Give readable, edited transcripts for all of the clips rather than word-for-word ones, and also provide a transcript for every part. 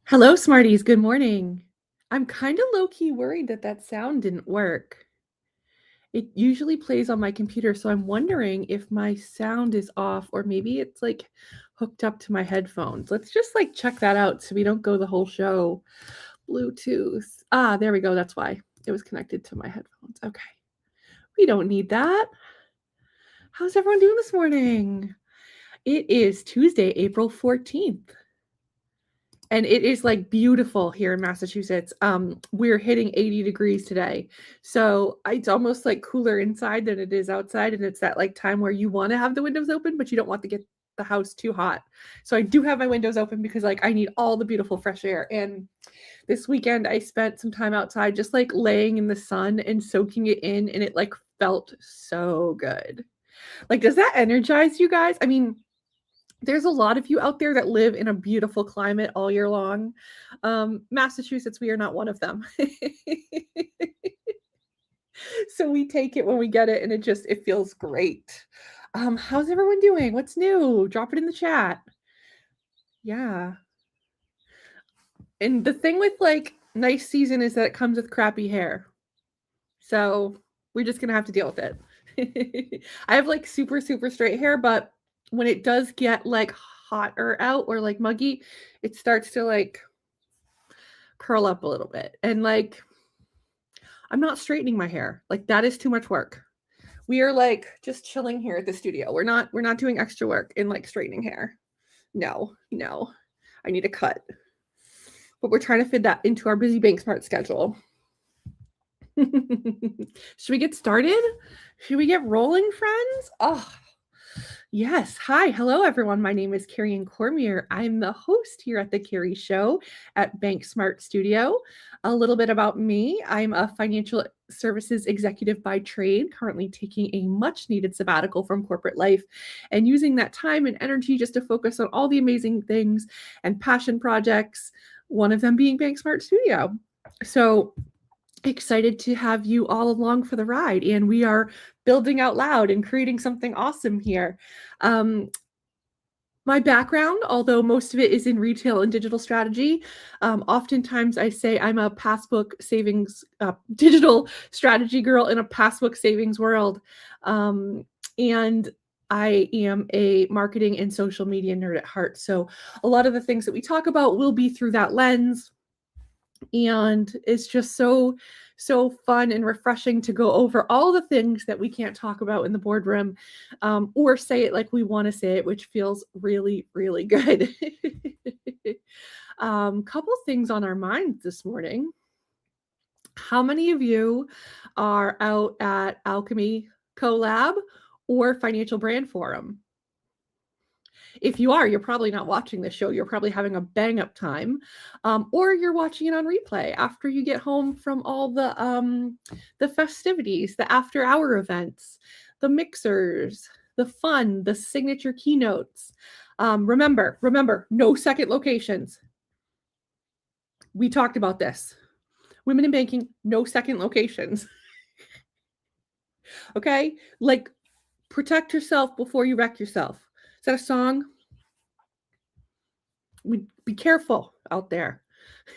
Hello, Smarties. Good morning. I'm kind of low key worried that that sound didn't work. It usually plays on my computer, so I'm wondering if my sound is off or maybe it's like hooked up to my headphones. Let's just like check that out so we don't go the whole show. Bluetooth. Ah, there we go. That's why it was connected to my headphones. Okay. We don't need that. How's everyone doing this morning? It is Tuesday, April 14th. And it is like beautiful here in Massachusetts. We're hitting 80 degrees today. So it's almost like cooler inside than it is outside. And it's that like time where you want to have the windows open, but you don't want to get the house too hot. So I do have my windows open because like I need all the beautiful fresh air. And this weekend I spent some time outside just like laying in the sun and soaking it in, and it like felt so good. Like, does that energize you guys? I mean, there's a lot of you out there that live in a beautiful climate all year long. Massachusetts, we are not one of them. So we take it when we get it, and it feels great. How's everyone doing? What's new? Drop it in the chat. Yeah. And the thing with like nice season is that it comes with crappy hair. So we're just gonna have to deal with it. I have like super, super straight hair, but when it does get like hotter out or like muggy, it starts to like curl up a little bit. And like, I'm not straightening my hair. Like that is too much work. We are like just chilling here at the studio. We're not doing extra work in like straightening hair. No. I need a cut. But we're trying to fit that into our busy bank smart schedule. Should we get started? Should we get rolling, friends? Oh, yes. Hi. Hello, everyone. My name is Carrie Cormier. I'm the host here at The Carrie Show at Bank Smart Studio. A little bit about me. I'm a financial services executive by trade, currently taking a much needed sabbatical from corporate life and using that time and energy just to focus on all the amazing things and passion projects, one of them being Bank Smart Studio. So excited to have you all along for the ride, and we are building out loud and creating something awesome here. My background, although most of it is in retail and digital strategy, oftentimes I say I'm a passbook savings digital strategy girl in a passbook savings world, and I am a marketing and social media nerd at heart. So a lot of the things that we talk about will be through that lens. And it's just so fun and refreshing to go over all the things that we can't talk about in the boardroom, or say it like we want to say it, which feels really, really good. Couple things on our minds this morning. How many of you are out at Alkami Co or Financial Brand Forum? If you are, you're probably not watching the show. You're probably having a bang up time, or you're watching it on replay after you get home from all the festivities, the after hour events, the mixers, the fun, the signature keynotes. Remember, no second locations. We talked about this. Women in banking, no second locations. Okay? Like, protect yourself before you wreck yourself. Is that a song? Be careful out there.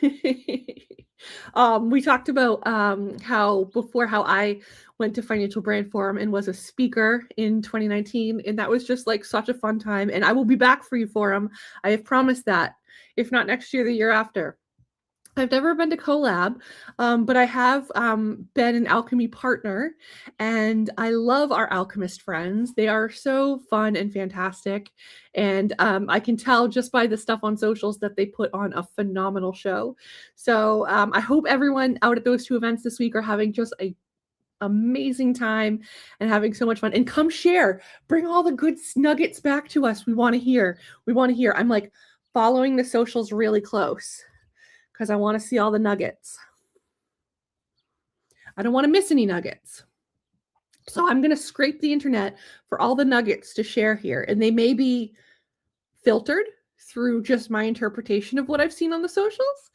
We talked about how I went to Financial Brand Forum and was a speaker in 2019, and that was just like such a fun time. And I will be back for you, Forum. I have promised that. If not next year, the year after. I've never been to Collab, but I have been an Alkami partner, and I love our alchemist friends. They are so fun and fantastic, and I can tell just by the stuff on socials that they put on a phenomenal show. So I hope everyone out at those two events this week are having just a amazing time and having so much fun. And come share, bring all the good nuggets back to us. We want to hear. I'm like following the socials really close, because I want to see all the nuggets. I don't want to miss any nuggets. So I'm going to scrape the internet for all the nuggets to share here. And they may be filtered through just my interpretation of what I've seen on the socials.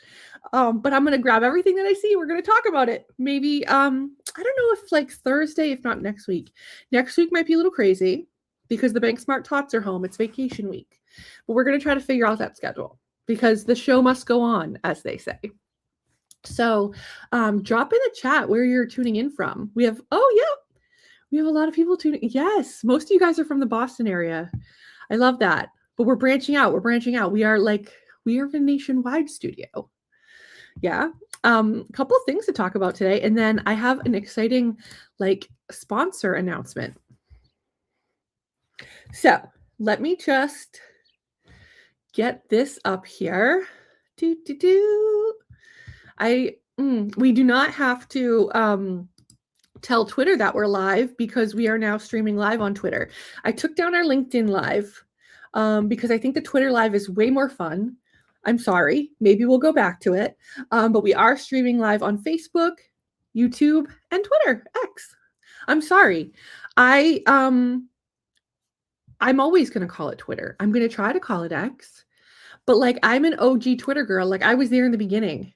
But I'm going to grab everything that I see. We're going to talk about it. Maybe, I don't know if like Thursday, if not next week. Next week might be a little crazy because the Bank Smart Tots are home. It's vacation week. But we're going to try to figure out that schedule. because the show must go on, as they say. So drop in the chat where you're tuning in from. We have a lot of people tuning. Yes, most of you guys are from the Boston area. I love that. But we're branching out. We are a nationwide studio. Yeah. Couple things to talk about today, and then I have an exciting sponsor announcement. So let me just get this up here. We do not have to tell Twitter that we're live because we are now streaming live on Twitter. I took down our LinkedIn live because I think the Twitter live is way more fun. I'm sorry, maybe we'll go back to it. But we are streaming live on Facebook, YouTube, and Twitter, X. I'm sorry. I'm always going to call it Twitter. I'm going to try to call it X. But I'm an OG Twitter girl. I was there in the beginning.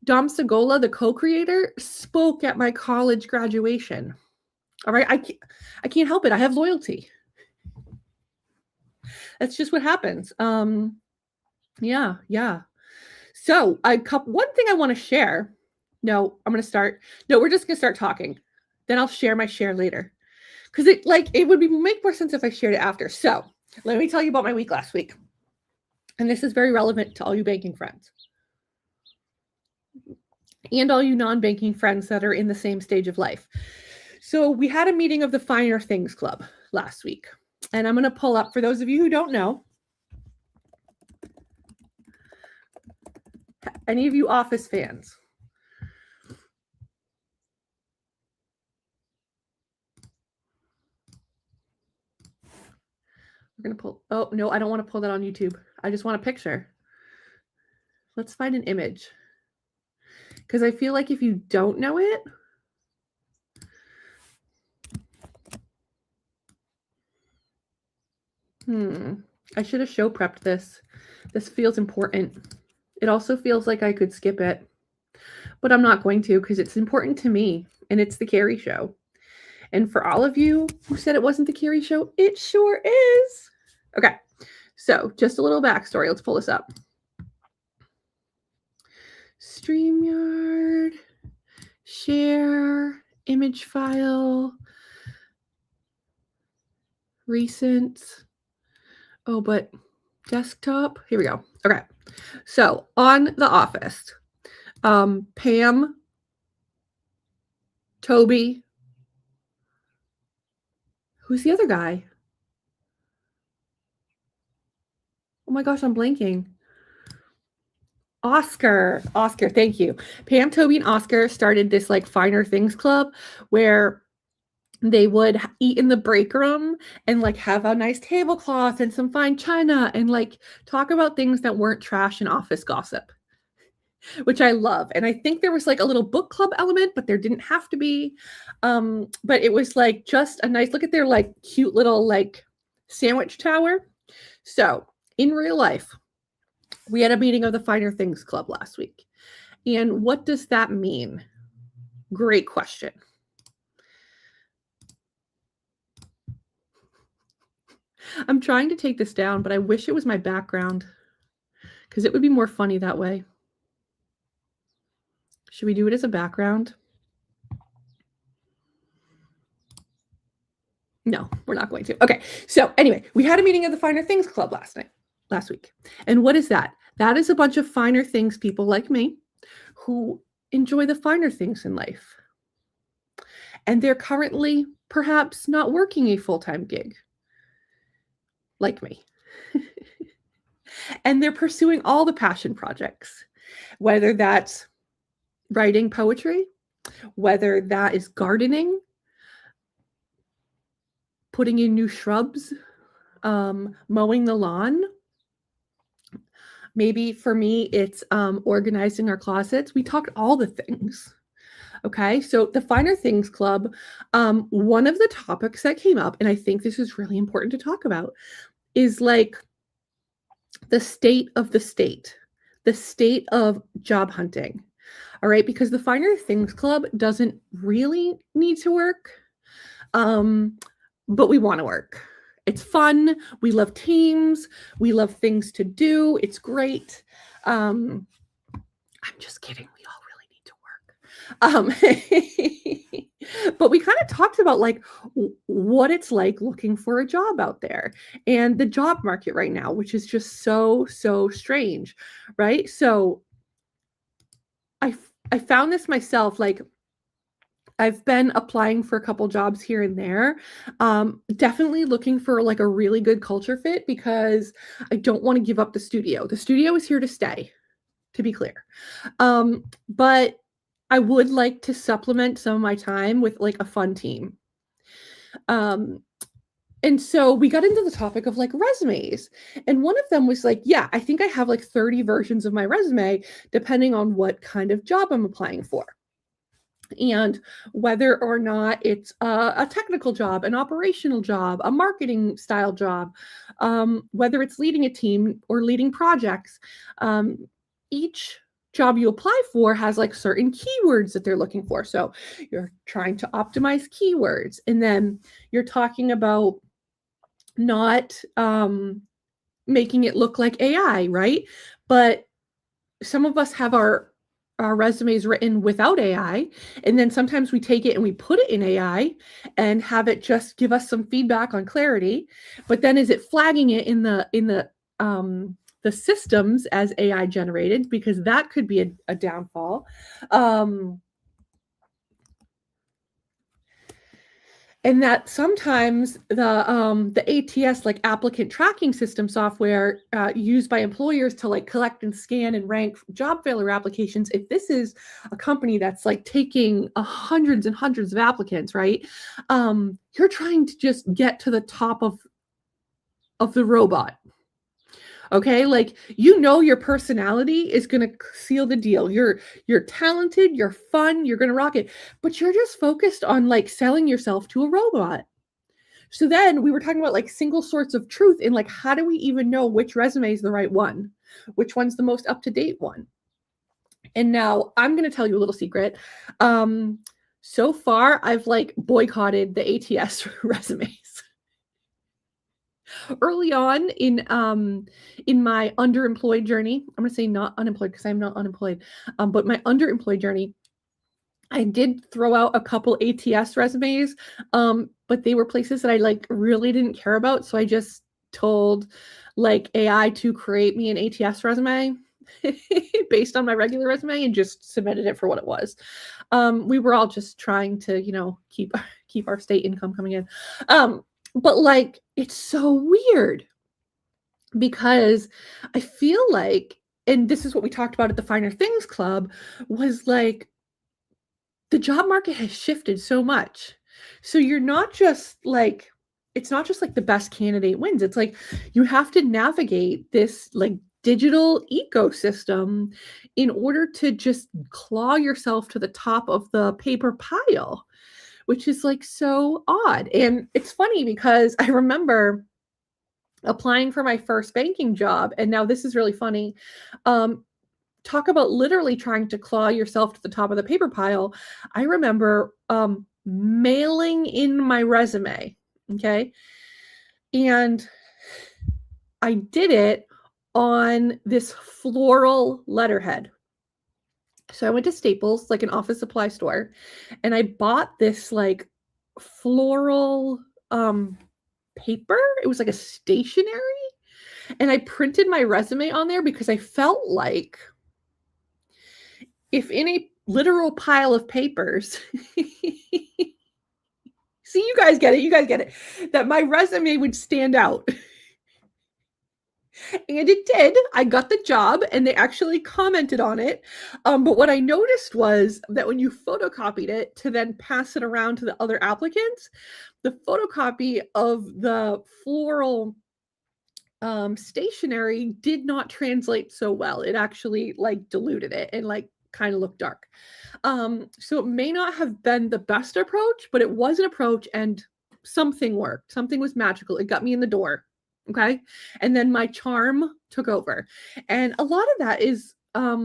Dom Segola, the co-creator, spoke at my college graduation. All right, I can't help it. I have loyalty. That's just what happens. Yeah. So one thing I want to share. No, we're just gonna start talking. Then I'll share my share later. Because it would make more sense if I shared it after. So let me tell you about my week last week. And this is very relevant to all you banking friends. And all you non-banking friends that are in the same stage of life. So we had a meeting of the Finer Things Club last week. And I'm going to pull up, for those of you who don't know, any of you Office fans? We're going to pull, oh, no, I don't want to pull that on YouTube. I just want a picture. Let's find an image. Because I feel like if you don't know it, I should have show prepped this. This feels important. It also feels like I could skip it, but I'm not going to because it's important to me, and it's the Carrie show. And for all of you who said it wasn't the Carrie show, it sure is. Okay, so just a little backstory. Let's pull this up. StreamYard, share, image file, recent. Oh, but desktop. Here we go. Okay. So on The Office, Pam, Toby, who's the other guy? Oh my gosh, I'm blanking. Oscar, thank you. Pam, Toby, and Oscar started this Finer Things Club where they would eat in the break room and have a nice tablecloth and some fine china and talk about things that weren't trash and office gossip, which I love. And I think there was a little book club element, but there didn't have to be. But it was just a nice look at their cute little sandwich tower. So in real life, we had a meeting of the Finer Things Club last week. And what does that mean? Great question. I'm trying to take this down, but I wish it was my background because it would be more funny that way. Should we do it as a background? No, we're not going to. Okay, so anyway, we had a meeting of the Finer Things Club last week. And what is that? That is a bunch of finer things people like me who enjoy the finer things in life. And they're currently perhaps not working a full-time gig like me. And they're pursuing all the passion projects, whether that's writing poetry, whether that is gardening, putting in new shrubs, mowing the lawn. Maybe for me, it's organizing our closets. We talked all the things. Okay, so the Finer Things Club, one of the topics that came up, and I think this is really important to talk about, is the state of the state of job hunting. All right, because the Finer Things Club doesn't really need to work, but we want to work. It's fun. We love teams. We love things to do. It's great. I'm just kidding. We all really need to work. But we kind of talked about like what it's like looking for a job out there and the job market right now, which is just so strange, right? So I found this myself, like I've been applying for a couple jobs here and there. Definitely looking for like a really good culture fit because I don't want to give up the studio. The studio is here to stay, to be clear. But I would like to supplement some of my time with like a fun team. And so we got into the topic of like resumes. And one of them was like, yeah, I think I have like 30 versions of my resume, depending on what kind of job I'm applying for. And whether or not it's a technical job, an operational job, a marketing style job, whether it's leading a team or leading projects, each job you apply for has like certain keywords that they're looking for. So you're trying to optimize keywords, and then you're talking about not making it look like AI, right? But some of us have our resumes written without AI, and then sometimes we take it and we put it in AI and have it just give us some feedback on clarity. But then is it flagging it in the systems as AI generated? Because that could be a downfall. And that sometimes the ATS, like applicant tracking system software used by employers to like collect and scan and rank job failure applications, if this is a company that's like taking hundreds and hundreds of applicants, right? You're trying to just get to the top of the robot. Okay, like your personality is going to seal the deal. You're talented, you're fun, you're going to rock it, but you're just focused on like selling yourself to a robot. So then we were talking about like single source of truth, and like how do we even know which resume is the right one, which one's the most up-to-date one? And now I'm going to tell you a little secret. So far I've like boycotted the ATS resumes. Early on in my underemployed journey, I'm going to say not unemployed because I'm not unemployed, but my underemployed journey, I did throw out a couple ATS resumes, but they were places that I like really didn't care about. So I just told like AI to create me an ATS resume based on my regular resume and just submitted it for what it was. We were all just trying to, keep our state income coming in. But like, it's so weird because I feel like, and this is what we talked about at the Finer Things Club, was like the job market has shifted so much. So you're not just like, it's not just like the best candidate wins. It's like you have to navigate this like digital ecosystem in order to just claw yourself to the top of the paper pile, which is like so odd. And it's funny because I remember applying for my first banking job, and now this is really funny. Talk about literally trying to claw yourself to the top of the paper pile. I remember mailing in my resume, okay? And I did it on this floral letterhead. So I went to Staples, like an office supply store, and I bought this like floral paper. It was like a stationery, and I printed my resume on there because I felt like if in a literal pile of papers, see, you guys get it, that my resume would stand out. And it did. I got the job and they actually commented on it. But what I noticed was that when you photocopied it to then pass it around to the other applicants, the photocopy of the floral stationery did not translate so well. It actually like diluted it and like kind of looked dark. So it may not have been the best approach, but it was an approach and something worked. Something was magical. It got me in the door. Okay. And then my charm took over. And a lot of that is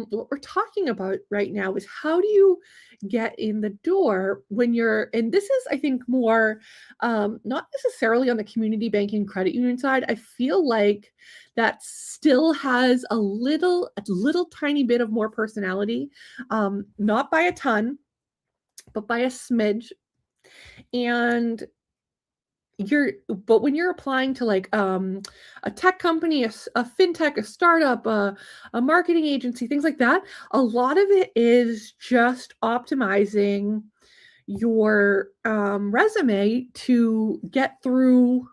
what we're talking about right now is how do you get in the door when you're, and this is, I think, more not necessarily on the community banking credit union side. I feel like that still has a little tiny bit of more personality, not by a ton, but by a smidge. And but when you're applying to like a tech company, a fintech, a startup, a marketing agency, things like that, a lot of it is just optimizing your resume to get through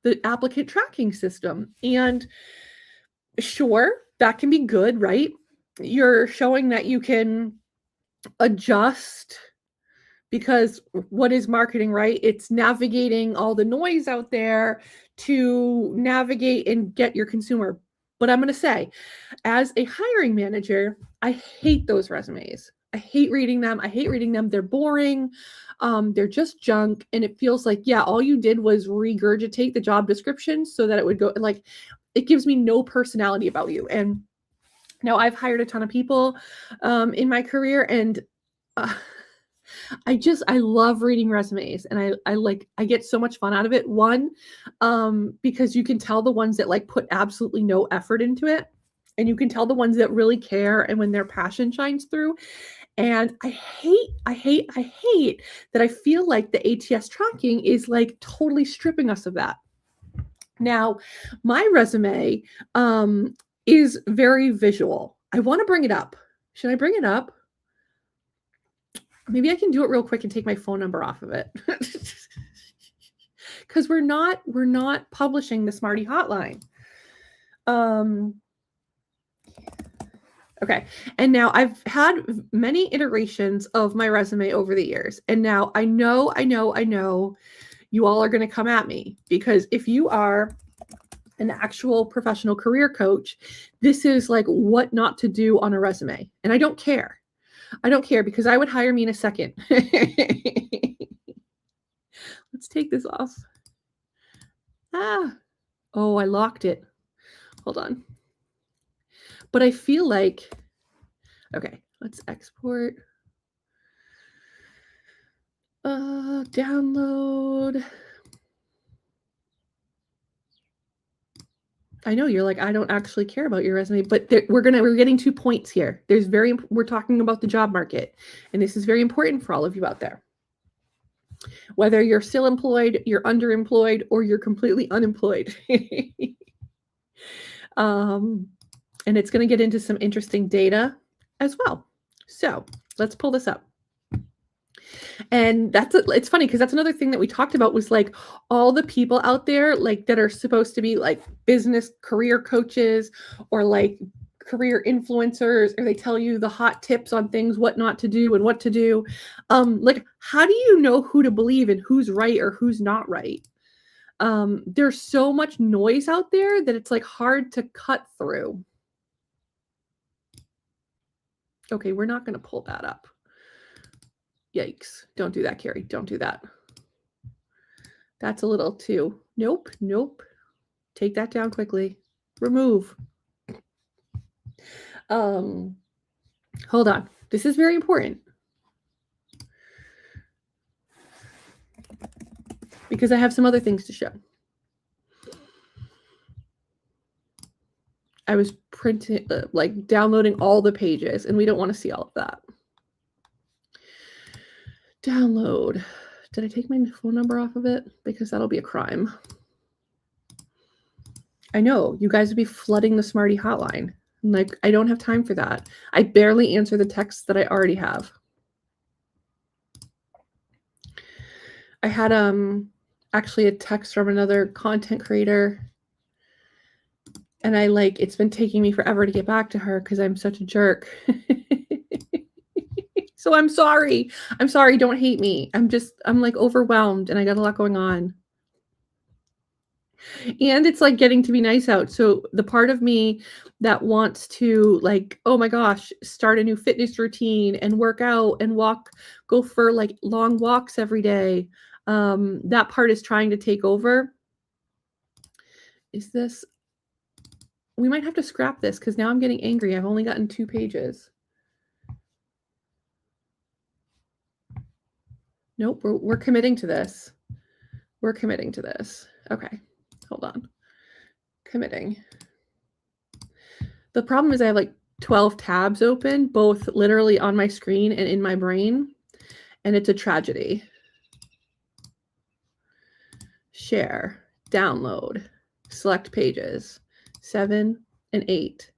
the applicant tracking system. And sure, that can be good, right? You're showing that you can adjust, because what is marketing, right? It's navigating all the noise out there to navigate and get your consumer. But I'm going to say, as a hiring manager, I hate those resumes. I hate reading them. They're boring. They're just junk. And it feels like, yeah, all you did was regurgitate the job description so that it would go, like, it gives me no personality about you. And now I've hired a ton of people in my career, and I love reading resumes, and I get so much fun out of it. One, because you can tell the ones that like put absolutely no effort into it, and you can tell the ones that really care and when their passion shines through. And I hate that I feel like the ATS tracking is like totally stripping us of that. Now, my resume is very visual. I want to bring it up. Should I bring it up? Maybe I can do it real quick and take my phone number off of it. Because we're not publishing the Smarty Hotline. Okay. And now I've had many iterations of my resume over the years. And now I know you all are going to come at me, because if you are an actual professional career coach, this is like what not to do on a resume. And I don't care. Because I would hire me in a second. Let's take this off. Oh, I locked it. Hold on. But I feel like, okay, let's export. Download. I know you're like, I don't actually care about your resume, but we're getting 2 points here. We're talking about the job market, and this is very important for all of you out there. Whether you're still employed, you're underemployed, or you're completely unemployed. And it's going to get into some interesting data as well. So let's pull this up. And it's funny because that's another thing that we talked about, was like all the people out there like that are supposed to be like business career coaches or like career influencers, or they tell you the hot tips on things, what not to do and what to do. Like, how do you know who to believe and who's right or who's not right? There's so much noise out there that it's like hard to cut through. Okay, we're not going to pull that up. Yikes. Don't do that, Carrie. Don't do that. That's a little too. Nope. Take that down quickly. Remove. Hold on. This is very important, because I have some other things to show. I was printing, like downloading all the pages, and we don't want to see all of that. Download. Did I take my phone number off of it? Because that'll be a crime. I know you guys would be flooding the Smarty Hotline. Like, I don't have time for that. I barely answer the texts that I already have. I had actually a text from another content creator, and it's been taking me forever to get back to her because I'm such a jerk. So I'm sorry. Don't hate me. I'm like overwhelmed, and I got a lot going on. And it's like getting to be nice out. So the part of me that wants to, like, oh my gosh, start a new fitness routine and work out and go for like long walks every day. That part is trying to take over. Is this? we might have to scrap this because now I'm getting angry. I've only gotten 2 pages. Nope, we're committing to this. We're committing to this. Okay, hold on. Committing. The problem is I have like 12 tabs open, both literally on my screen and in my brain, and it's a tragedy. Share, download, select pages, 7 and 8,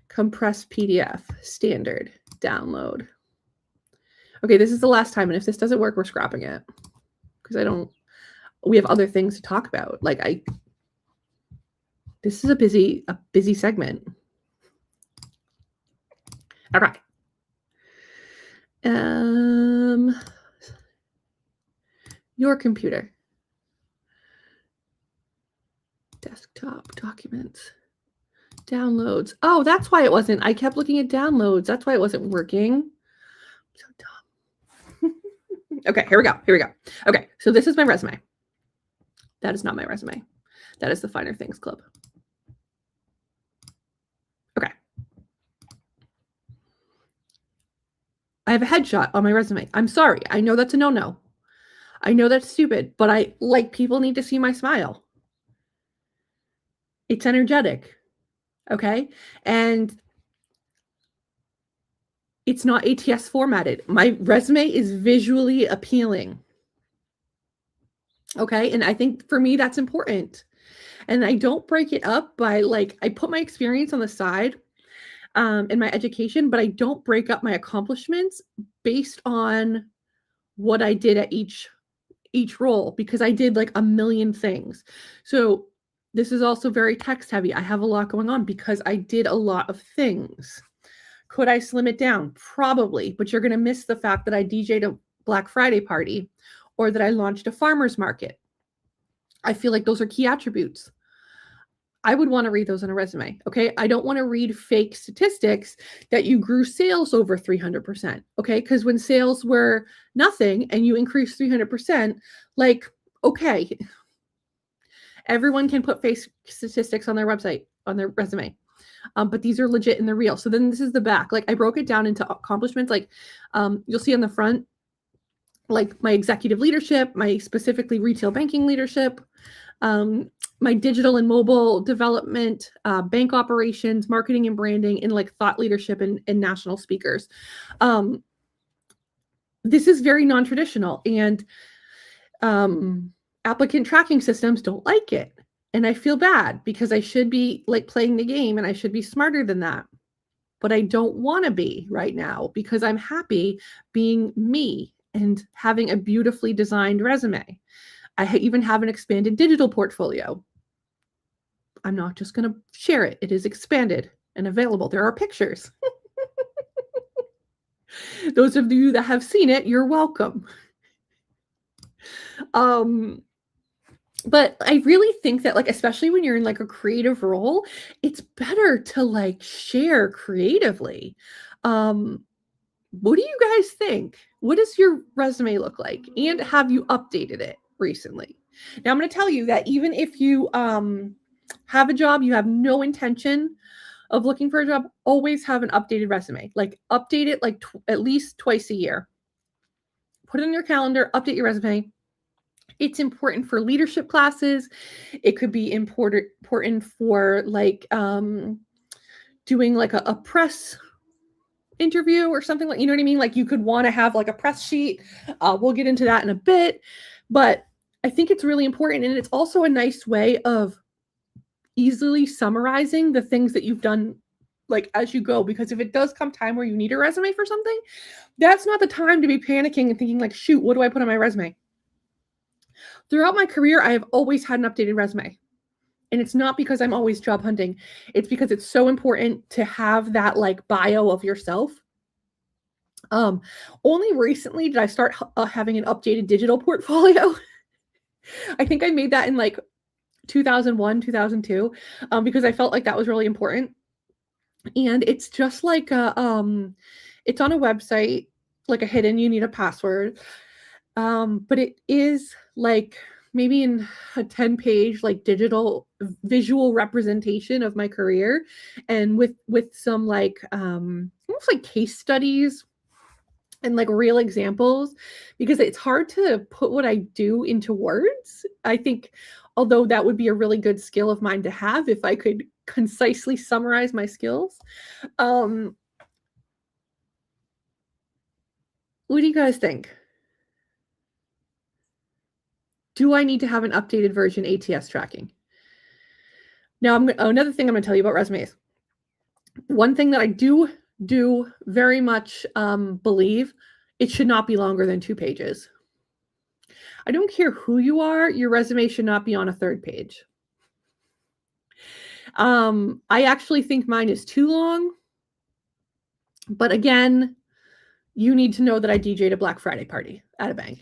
compressed PDF, standard, download. Okay, this is the last time, and if this doesn't work, we're scrapping it because we have other things to talk about. This is a busy segment. Okay. Your computer. Desktop documents. Downloads. Oh, that's why it wasn't. I kept looking at downloads. That's why it wasn't working. So dumb. Okay, here we go. Okay, so this is my resume. That is not my resume. That is the Finer Things Club. Okay. I have a headshot on my resume. I'm sorry. I know that's a no-no. I know that's stupid, but people need to see my smile. It's energetic. Okay? And it's not ATS formatted. My resume is visually appealing. Okay? And I think for me, that's important. And I don't break it up by I put my experience on the side in my education, but I don't break up my accomplishments based on what I did at each role because I did like a million things. So this is also very text heavy. I have a lot going on because I did a lot of things. Could I slim it down? Probably, but you're going to miss the fact that I DJ'd a Black Friday party or that I launched a farmer's market. I feel like those are key attributes. I would want to read those on a resume, okay? I don't want to read fake statistics that you grew sales over 300%, okay? Because when sales were nothing and you increased 300%, okay, everyone can put fake statistics on their website, on their resume. But these are legit and they're real. So then this is the back. I broke it down into accomplishments. You'll see on the front, my executive leadership, my specifically retail banking leadership, my digital and mobile development, bank operations, marketing and branding, and thought leadership and national speakers. This is very non-traditional, and applicant tracking systems don't like it. And I feel bad because I should be playing the game and I should be smarter than that. But I don't want to be right now because I'm happy being me and having a beautifully designed resume. I even have an expanded digital portfolio. I'm not just going to share it. It is expanded and available. There are pictures. Those of you that have seen it, you're welcome. But I really think that especially when you're in a creative role, it's better to share creatively. What do you guys think? What does your resume look like? And have you updated it recently? Now I'm going to tell you that even if you have a job, you have no intention of looking for a job, always have an updated resume. Update it at least twice a year. Put it in your calendar, update your resume. It's important for leadership classes. It could be important for doing a press interview or something you know what I mean? You could want to have a press sheet. We'll get into that in a bit, but I think it's really important. And it's also a nice way of easily summarizing the things that you've done as you go, because if it does come time where you need a resume for something, that's not the time to be panicking and thinking shoot, what do I put on my resume? Throughout my career, I have always had an updated resume. And it's not because I'm always job hunting. It's because it's so important to have that bio of yourself. Only recently did I start having an updated digital portfolio. I think I made that in 2001, 2002, because I felt that was really important. And it's just it's on a website, a hidden, you need a password. But it is maybe in a 10-page like digital visual representation of my career, and with some like almost like case studies and like real examples, because it's hard to put what I do into words. I think although that would be a really good skill of mine to have if I could concisely summarize my skills. What do you guys think? Do I need to have an updated version ATS tracking? Now, another thing I'm going to tell you about resumes. One thing that I do very much believe, it should not be longer than 2 pages. I don't care who you are, your resume should not be on a 3rd page. I actually think mine is too long, but again, you need to know that I DJ'd a Black Friday party at a bank.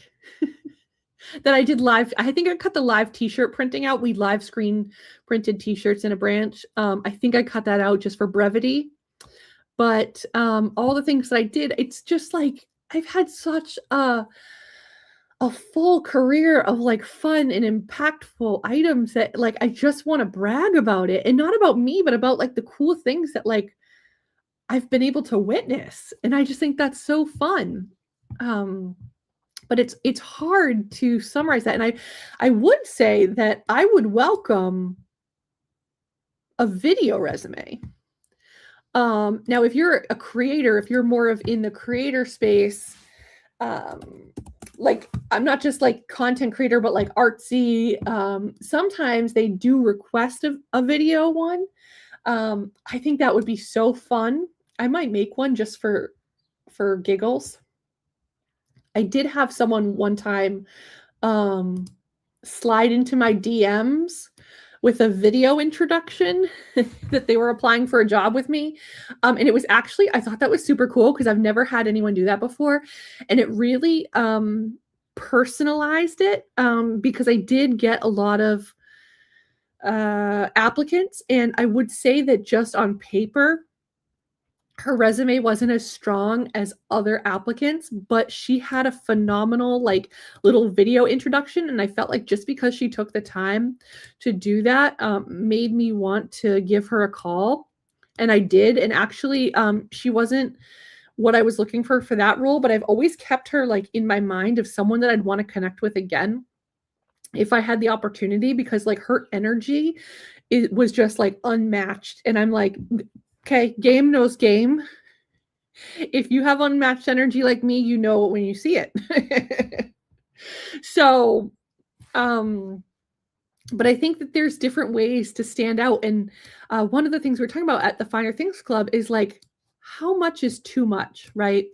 That I did live. I think I cut the live t-shirt printing out. We live screen printed t-shirts in a branch. I think I cut that out just for brevity. But all the things that I did, it's just like I've had such a full career of like fun and impactful items that like I just want to brag about it, and not about me, but about like the cool things that like I've been able to witness. And I just think that's so fun. But it's hard to summarize that. And I would say that I would welcome a video resume. Now, if you're a creator, if you're more of in the creator space, like I'm not just like content creator, but like artsy, sometimes they do request a video one. I think that would be so fun. I might make one just for giggles. I did have someone one time slide into my DMs with a video introduction that they were applying for a job with me. And it was actually, I thought that was super cool because I've never had anyone do that before. And it really personalized it because I did get a lot of applicants. And I would say that just on paper, her resume wasn't as strong as other applicants, but she had a phenomenal like little video introduction. And I felt like just because she took the time to do that made me want to give her a call. And I did. And actually, she wasn't what I was looking for that role, but I've always kept her like in my mind of someone that I'd want to connect with again if I had the opportunity, because like her energy, it was just like unmatched. And I'm like, okay, game knows game. If you have unmatched energy like me, you know it when you see it. So, but I think that there's different ways to stand out. And one of the things we're talking about at the Finer Things Club is like, how much is too much, right?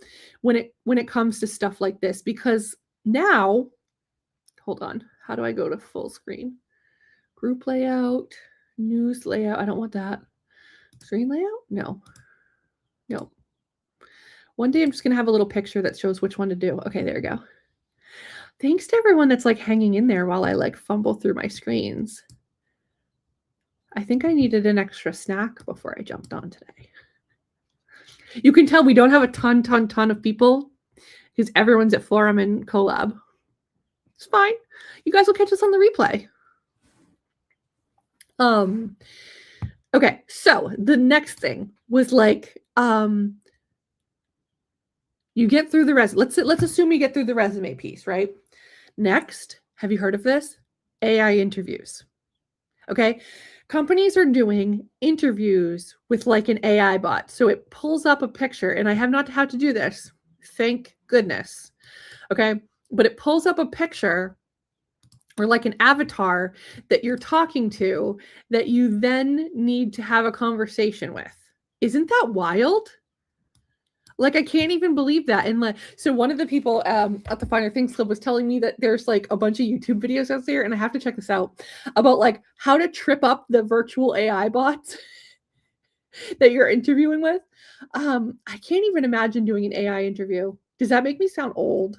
When it comes to stuff like this, because now, hold on, how do I go to full screen? Group layout, news layout. I don't want that. Screen layout? No. One day I'm just going to have a little picture that shows which one to do. Okay, there we go. Thanks to everyone that's like hanging in there while I like fumble through my screens. I think I needed an extra snack before I jumped on today. You can tell we don't have a ton of people because everyone's at Forum and Collab. It's fine. You guys will catch us on the replay. Okay, so the next thing was like, you get through the let's assume you get through the resume piece, right? Next, have you heard of this? AI interviews. Okay, companies are doing interviews with like an AI bot. So it pulls up a picture, and I have not had to do this, thank goodness. Okay, but it pulls up a picture or like an avatar that you're talking to that you then need to have a conversation with. Isn't that wild? Like, I can't even believe that. And like, so one of the people at the Finer Things Club was telling me that there's like a bunch of YouTube videos out there, and I have to check this out, about like how to trip up the virtual AI bots that you're interviewing with. I can't even imagine doing an AI interview. Does that make me sound old?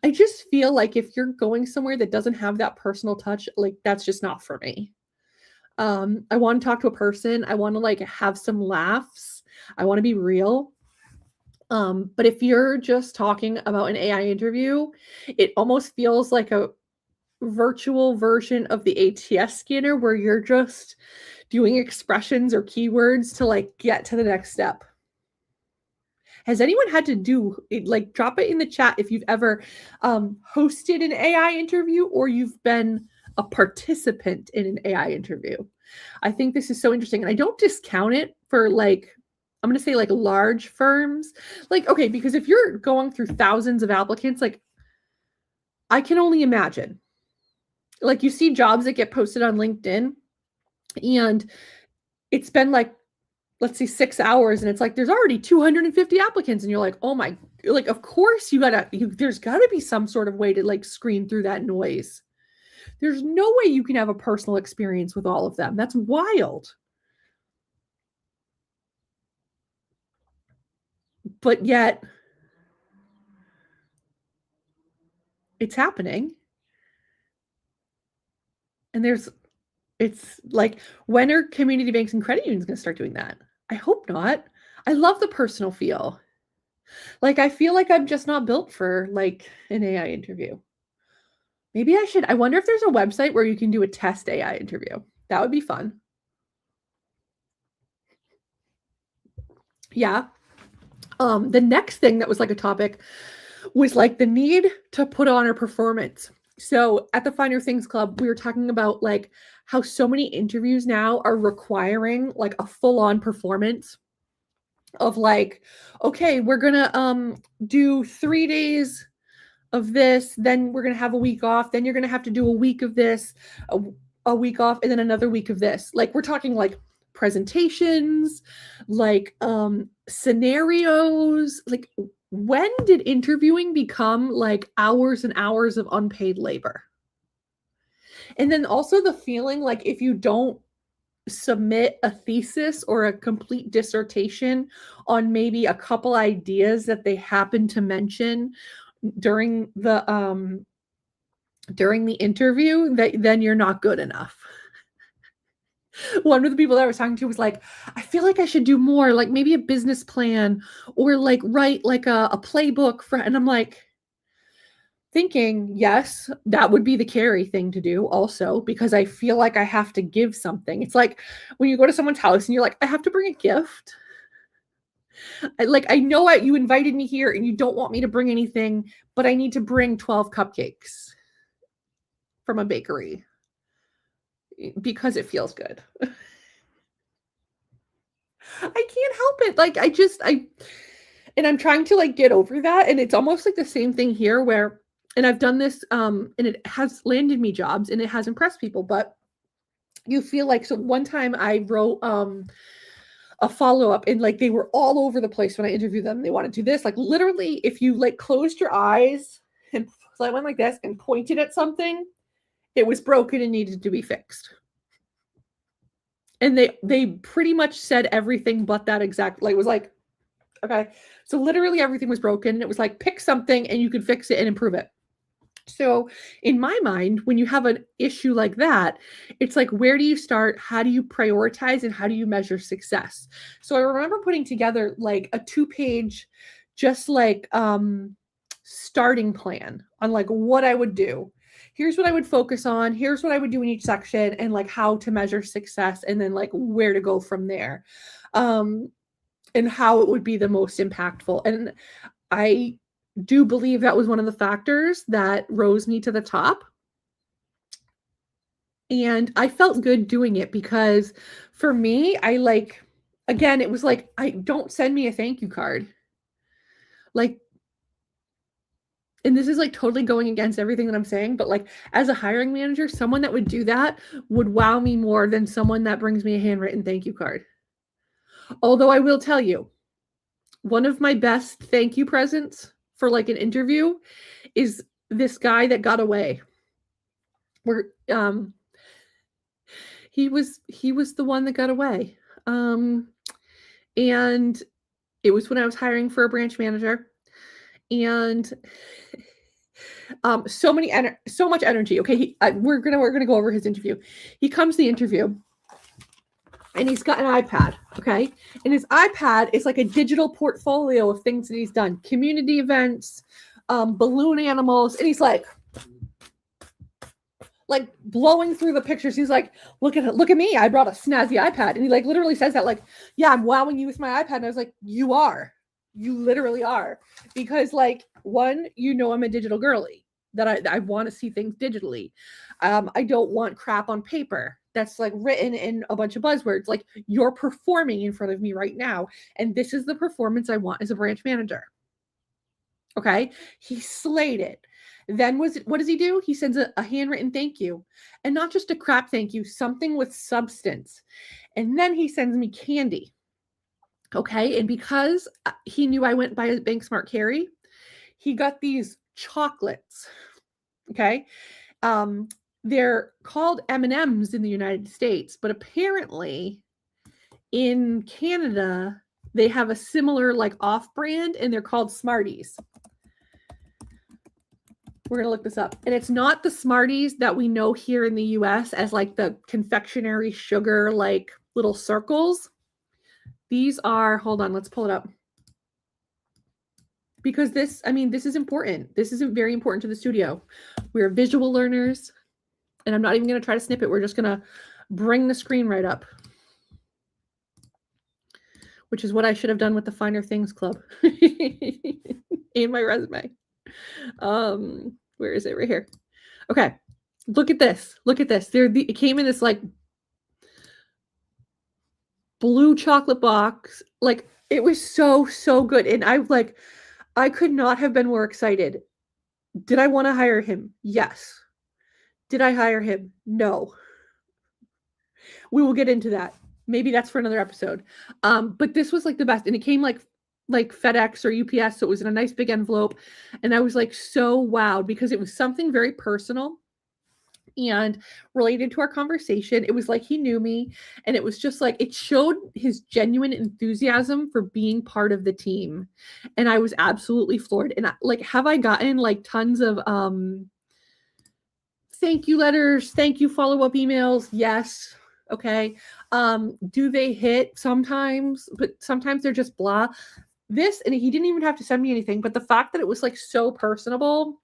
I just feel like if you're going somewhere that doesn't have that personal touch, like that's just not for me. I want to talk to a person. I want to like have some laughs. I want to be real. But if you're just talking about an AI interview, it almost feels like virtual version of the ATS scanner where you're just doing expressions or keywords to like get to the next step. Has anyone had to do it? Like, drop it in the chat if you've ever hosted an AI interview or you've been a participant in an AI interview. I think this is so interesting. And I don't discount it for like, I'm going to say like large firms. Like, okay, because if you're going through thousands of applicants, like I can only imagine. Like you see jobs that get posted on LinkedIn and it's been like, let's say 6 hours and it's like there's already 250 applicants and you're like, oh my, like of course there's gotta be some sort of way to like screen through that noise. There's no way you can have a personal experience with all of them. That's wild. But yet it's happening. And it's like, when are community banks and credit unions going to start doing that? I hope not. I love the personal feel. Like, I feel like I'm just not built for like an AI interview. Maybe I should. I wonder if there's a website where you can do a test AI interview. That would be fun. Yeah. The next thing that was like a topic was like the need to put on a performance. So at the Finer Things Club, we were talking about like how so many interviews now are requiring like a full-on performance of like, okay, we're gonna do 3 days of this, then we're gonna have a week off, then you're gonna have to do a week of this, a week off, and then another week of this. Like we're talking like presentations, like scenarios. Like when did interviewing become like hours and hours of unpaid labor? And then also the feeling like if you don't submit a thesis or a complete dissertation on maybe a couple ideas that they happen to mention during the interview, that then you're not good enough. One of the people that I was talking to was like, I feel like I should do more, like maybe a business plan or like write like a playbook for, and I'm like thinking, yes, that would be the Carrie thing to do also, because I feel like I have to give something. It's like when you go to someone's house and you're like, I have to bring a gift. I know you invited me here and you don't want me to bring anything, but I need to bring 12 cupcakes from a bakery because it feels good. I can't help it. Like and I'm trying to like get over that. And it's almost like the same thing here where, and I've done this and it has landed me jobs and it has impressed people, but you feel like, so one time I wrote a follow-up and like they were all over the place when I interviewed them. They want to do this. Like literally, if you like closed your eyes and so I went like this and pointed at something, it was broken and needed to be fixed. And they pretty much said everything but that exact, like, it was like, okay. So literally everything was broken. And it was like, pick something and you can fix it and improve it. So in my mind, when you have an issue like that, it's like, where do you start? How do you prioritize? And how do you measure success? So I remember putting together like a 2-page, just like starting plan on like what I would do. Here's what I would focus on. Here's what I would do in each section and like how to measure success and then like where to go from there. And how it would be the most impactful. And I do believe that was one of the factors that rose me to the top. And I felt good doing it because for me, I like, again, it was like, I don't send me a thank you card. Like, and this is like totally going against everything that I'm saying, but like as a hiring manager, someone that would do that would wow me more than someone that brings me a handwritten thank you card. Although I will tell you, one of my best thank you presents for like an interview is this guy that got away. Where he was the one that got away. And it was when I was hiring for a branch manager. And so much energy. Okay, we're gonna go over his interview. He comes to the interview and he's got an iPad, okay? And his iPad is like a digital portfolio of things that he's done, community events, balloon animals, and he's like, like blowing through the pictures. He's like, look at me. I brought a snazzy iPad. And he like literally says that, like, yeah, I'm wowing you with my iPad. And I was like, you literally are. Because like, one, I'm a digital girly, that I want to see things digitally. I don't want crap on paper that's like written in a bunch of buzzwords. Like, you're performing in front of me right now. And this is the performance I want as a branch manager. Okay. He slayed it. Then what does he do? He sends a handwritten thank you, and not just a crap thank you, something with substance. And then he sends me candy. Okay. And because he knew I went by Bank Smart Carrie, he got these chocolates. Okay. They're called M&Ms in the United States, but apparently in Canada, they have a similar like off brand, and they're called Smarties. We're going to look this up. And it's not the Smarties that we know here in the US as like the confectionery sugar, like little circles. These are, hold on, let's pull it up. Because this is important. This is very important to the studio. We're visual learners, and I'm not even going to try to snip it. We're just going to bring the screen right up, which is what I should have done with the Finer Things Club in my resume. Where is it? Right here. Okay. Look at this. Look at this. It came in this like blue chocolate box. Like, it was so good. And I could not have been more excited. Did I want to hire him? Yes. Did I hire him? No. We will get into that. Maybe that's for another episode. But this was like the best. And it came like FedEx or UPS. So it was in a nice big envelope. And I was like so wowed because it was something very personal and related to our conversation. It was like he knew me, and it was just like, it showed his genuine enthusiasm for being part of the team. And I was absolutely floored. And have I gotten like tons of thank you letters, thank you follow-up emails? Yes. Okay. Do they hit sometimes? But sometimes they're just blah. This, and he didn't even have to send me anything, but the fact that it was like so personable,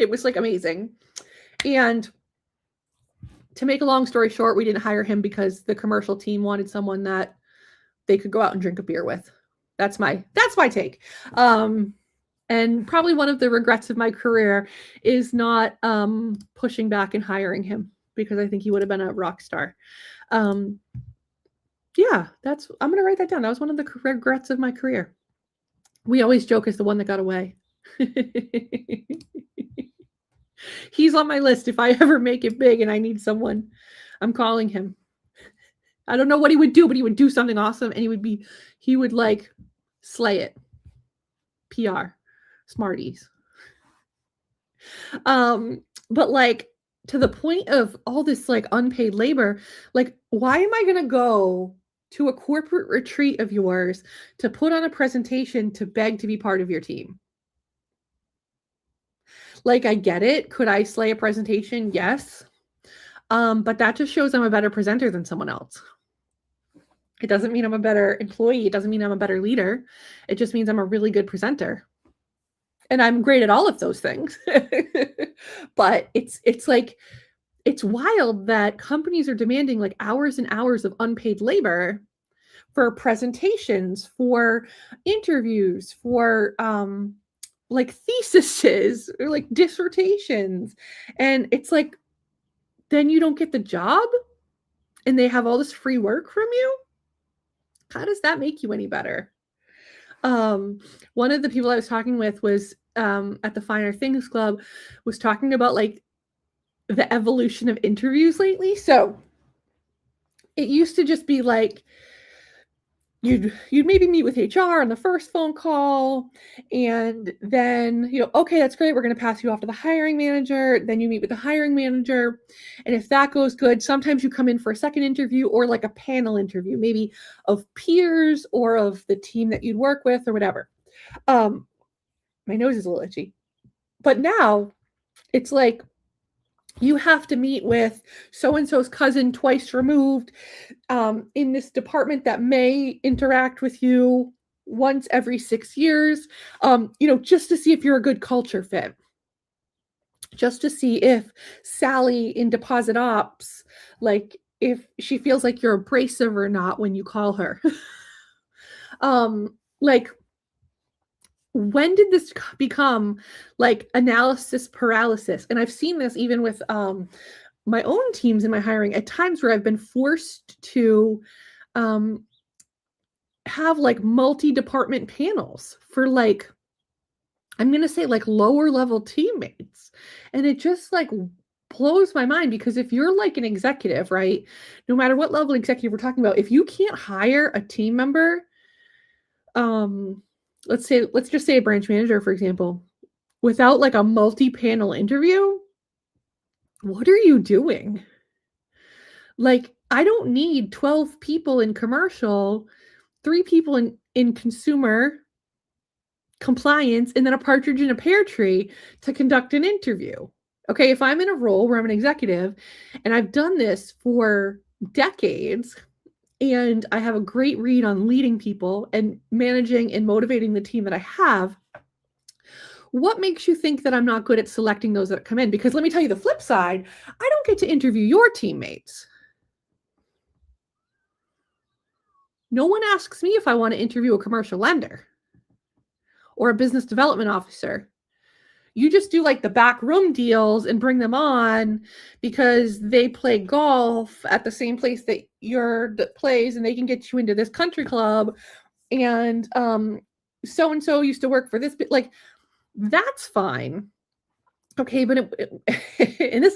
it was like amazing. And to make a long story short, we didn't hire him because the commercial team wanted someone that they could go out and drink a beer with. That's my take. And probably one of the regrets of my career is not pushing back and hiring him, because I think he would have been a rock star. Yeah, I'm going to write that down. That was one of the regrets of my career. We always joke as the one that got away. He's on my list. If I ever make it big and I need someone, I'm calling him. I don't know what he would do, but he would do something awesome, and he would like slay it. PR, Smarties. But like, to the point of all this like unpaid labor, like, why am I going to go to a corporate retreat of yours to put on a presentation to beg to be part of your team? Like, I get it. Could I slay a presentation? Yes. But that just shows I'm a better presenter than someone else. It doesn't mean I'm a better employee. It doesn't mean I'm a better leader. It just means I'm a really good presenter. And I'm great at all of those things. But it's like, it's wild that companies are demanding like hours and hours of unpaid labor for presentations, for interviews, for like theses or like dissertations. And it's like, then you don't get the job and they have all this free work from you. How does that make you any better? One of the people I was talking with was at the Finer Things Club, was talking about like the evolution of interviews lately. So it used to just be like, you'd maybe meet with HR on the first phone call, and then, okay, that's great, we're going to pass you off to the hiring manager. Then you meet with the hiring manager, and if that goes good, sometimes you come in for a second interview or like a panel interview, maybe of peers or of the team that you'd work with or whatever. My nose is a little itchy. But now it's like, you have to meet with so-and-so's cousin twice removed in this department that may interact with you once every 6 years, just to see if you're a good culture fit. just to see if Sally in deposit ops, like if she feels like you're abrasive or not when you call her. Like when did this become like analysis paralysis? And I've seen this even with my own teams in my hiring at times where I've been forced to um, have like multi-department panels for like, I'm going to say like lower level teammates. And it just like blows my mind because if you're like an executive, right, no matter what level executive we're talking about, if you can't hire a team member, let's just say a branch manager, for example, without like a multi-panel interview, what are you doing? Like, I don't need 12 people in commercial, 3 people in consumer compliance, and then a partridge in a pear tree to conduct an interview. Okay, if I'm in a role where I'm an executive and I've done this for decades and I have a great read on leading people and managing and motivating the team that I have, what makes you think that I'm not good at selecting those that come in? Because let me tell you the flip side, I don't get to interview your teammates. No one asks me if I want to interview a commercial lender or a business development officer. You just do like the back room deals and bring them on because they play golf at the same place that that plays, and they can get you into this country club. And so and so used to work for this, but like that's fine. Okay, but and this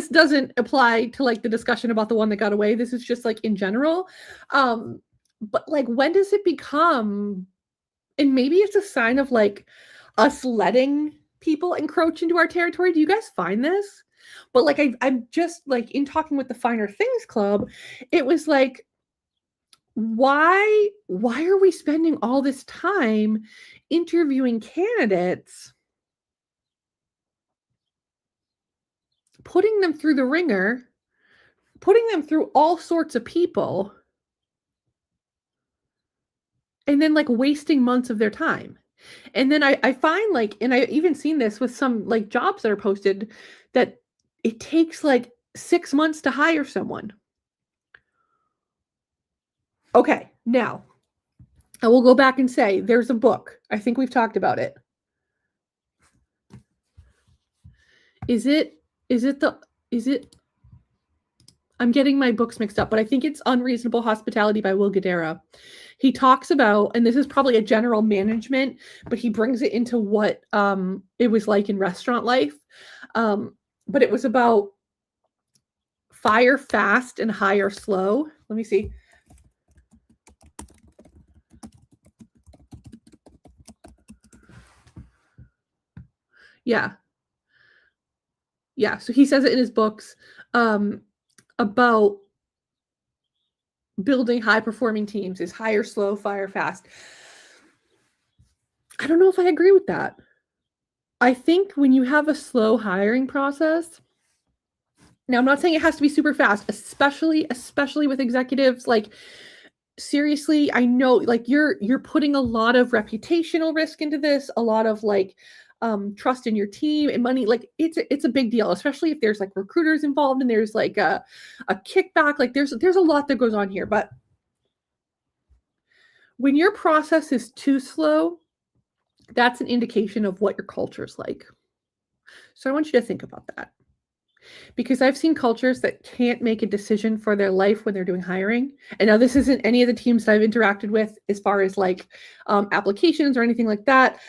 doesn't apply to like the discussion about the one that got away. This is just like in general. But like when does it become, and maybe it's a sign of like us letting people encroach into our territory. Do you guys find this? But like I'm just like in talking with the Finer Things Club, it was like, why are we spending all this time interviewing candidates, putting them through the ringer, putting them through all sorts of people, and then like wasting months of their time? And then I find like, and I even seen this with some like jobs that are posted, that it takes like 6 months to hire someone. Okay, now I will go back and say there's a book. I think we've talked about it. Is it I'm getting my books mixed up, but I think it's Unreasonable Hospitality by Will Guidara. He talks about, and this is probably a general management, but he brings it into what it was like in restaurant life. But it was about fire fast and hire slow. Let me see. Yeah. Yeah. So he says it in his books about building high performing teams is hire slow, fire fast. I don't know if I agree with that. I think when you have a slow hiring process, now I'm not saying it has to be super fast, especially with executives, like seriously, I know like you're putting a lot of reputational risk into this, a lot of like trust in your team and money. Like it's a big deal, especially if there's like recruiters involved and there's like a kickback. Like there's a lot that goes on here. But when your process is too slow, that's an indication of what your culture is like. So I want you to think about that. Because I've seen cultures that can't make a decision for their life when they're doing hiring. And now this isn't any of the teams that I've interacted with as far as like applications or anything like that.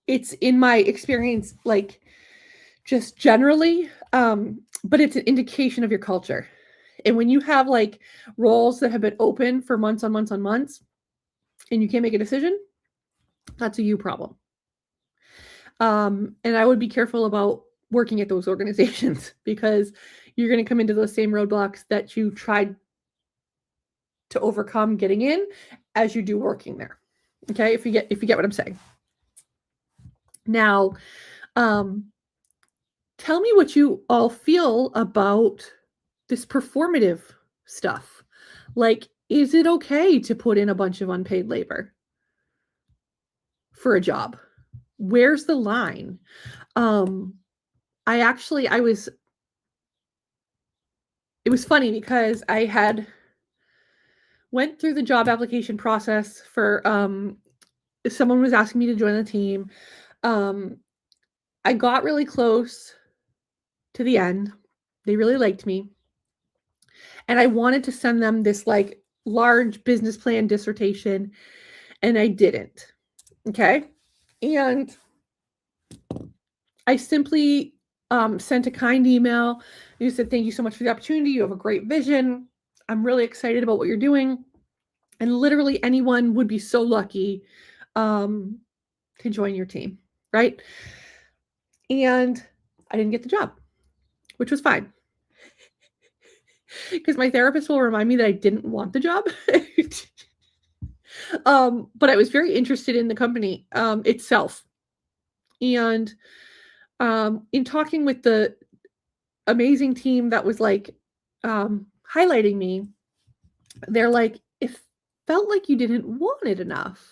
It's in my experience, like just generally, but it's an indication of your culture. And when you have like roles that have been open for months on months on months, and you can't make a decision, that's a you problem. And I would be careful about working at those organizations because you're going to come into those same roadblocks that you tried to overcome getting in as you do working there. Okay, if you get what I'm saying. Now, tell me what you all feel about this performative stuff. Like, is it okay to put in a bunch of unpaid labor for a job? where's the line? Um, I was it was funny because I had went through the job application process for someone was asking me to join the team. Um, I got really close to the end. They really liked me. And I wanted to send them this like large business plan dissertation, and I didn't. Okay. And I simply sent a kind email. You said, "Thank you so much for the opportunity. You have a great vision. I'm really excited about what you're doing." And literally anyone would be so lucky um, to join your team, right? And I didn't get the job, which was fine. Because my therapist will remind me that I didn't want the job. But I was very interested in the company itself. And in talking with the amazing team that was like highlighting me, they're like, it felt like you didn't want it enough.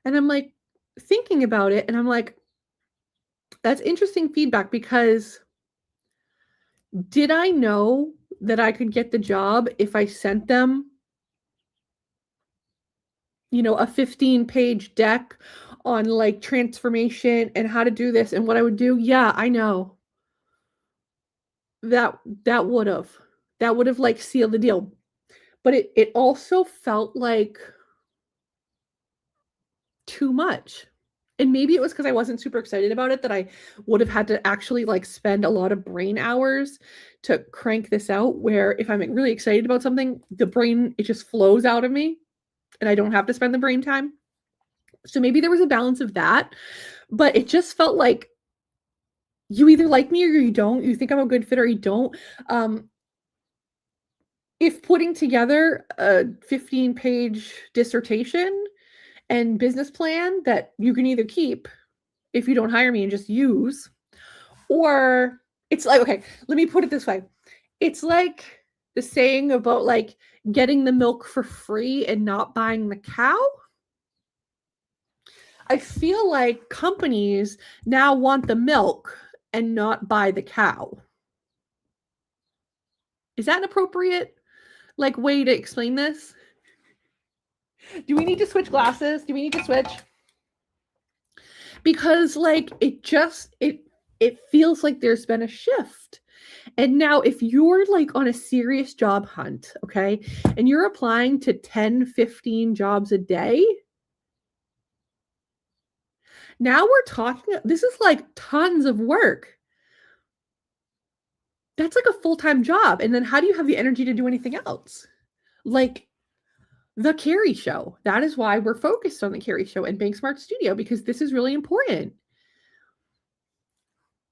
And I'm like thinking about it, and I'm like, that's interesting feedback, because did I know that I could get the job if I sent them, a 15-page deck on like transformation and how to do this and what I would do? Yeah, I know. That would have like sealed the deal. But it also felt like too much. And maybe it was because I wasn't super excited about it, that I would have had to actually like spend a lot of brain hours to crank this out, where if I'm really excited about something, the brain, it just flows out of me and I don't have to spend the brain time. So maybe there was a balance of that, but it just felt like you either like me or you don't. You think I'm a good fit or you don't. If putting together a 15-page dissertation and business plan that you can either keep if you don't hire me and just use, or it's like, okay, let me put it this way. It's like the saying about like getting the milk for free and not buying the cow. I feel like companies now want the milk and not buy the cow. Is that an appropriate like way to explain this? Do we need to switch glasses? Do we need to switch? Because like it feels like there's been a shift. And now if you're like on a serious job hunt, okay, and you're applying to 10, 15 jobs a day, now we're talking, this is like tons of work. That's like a full-time job. And then how do you have the energy to do anything else? Like the Carrie show. That is why we're focused on the Carrie show and Bank Smart Studio, because this is really important.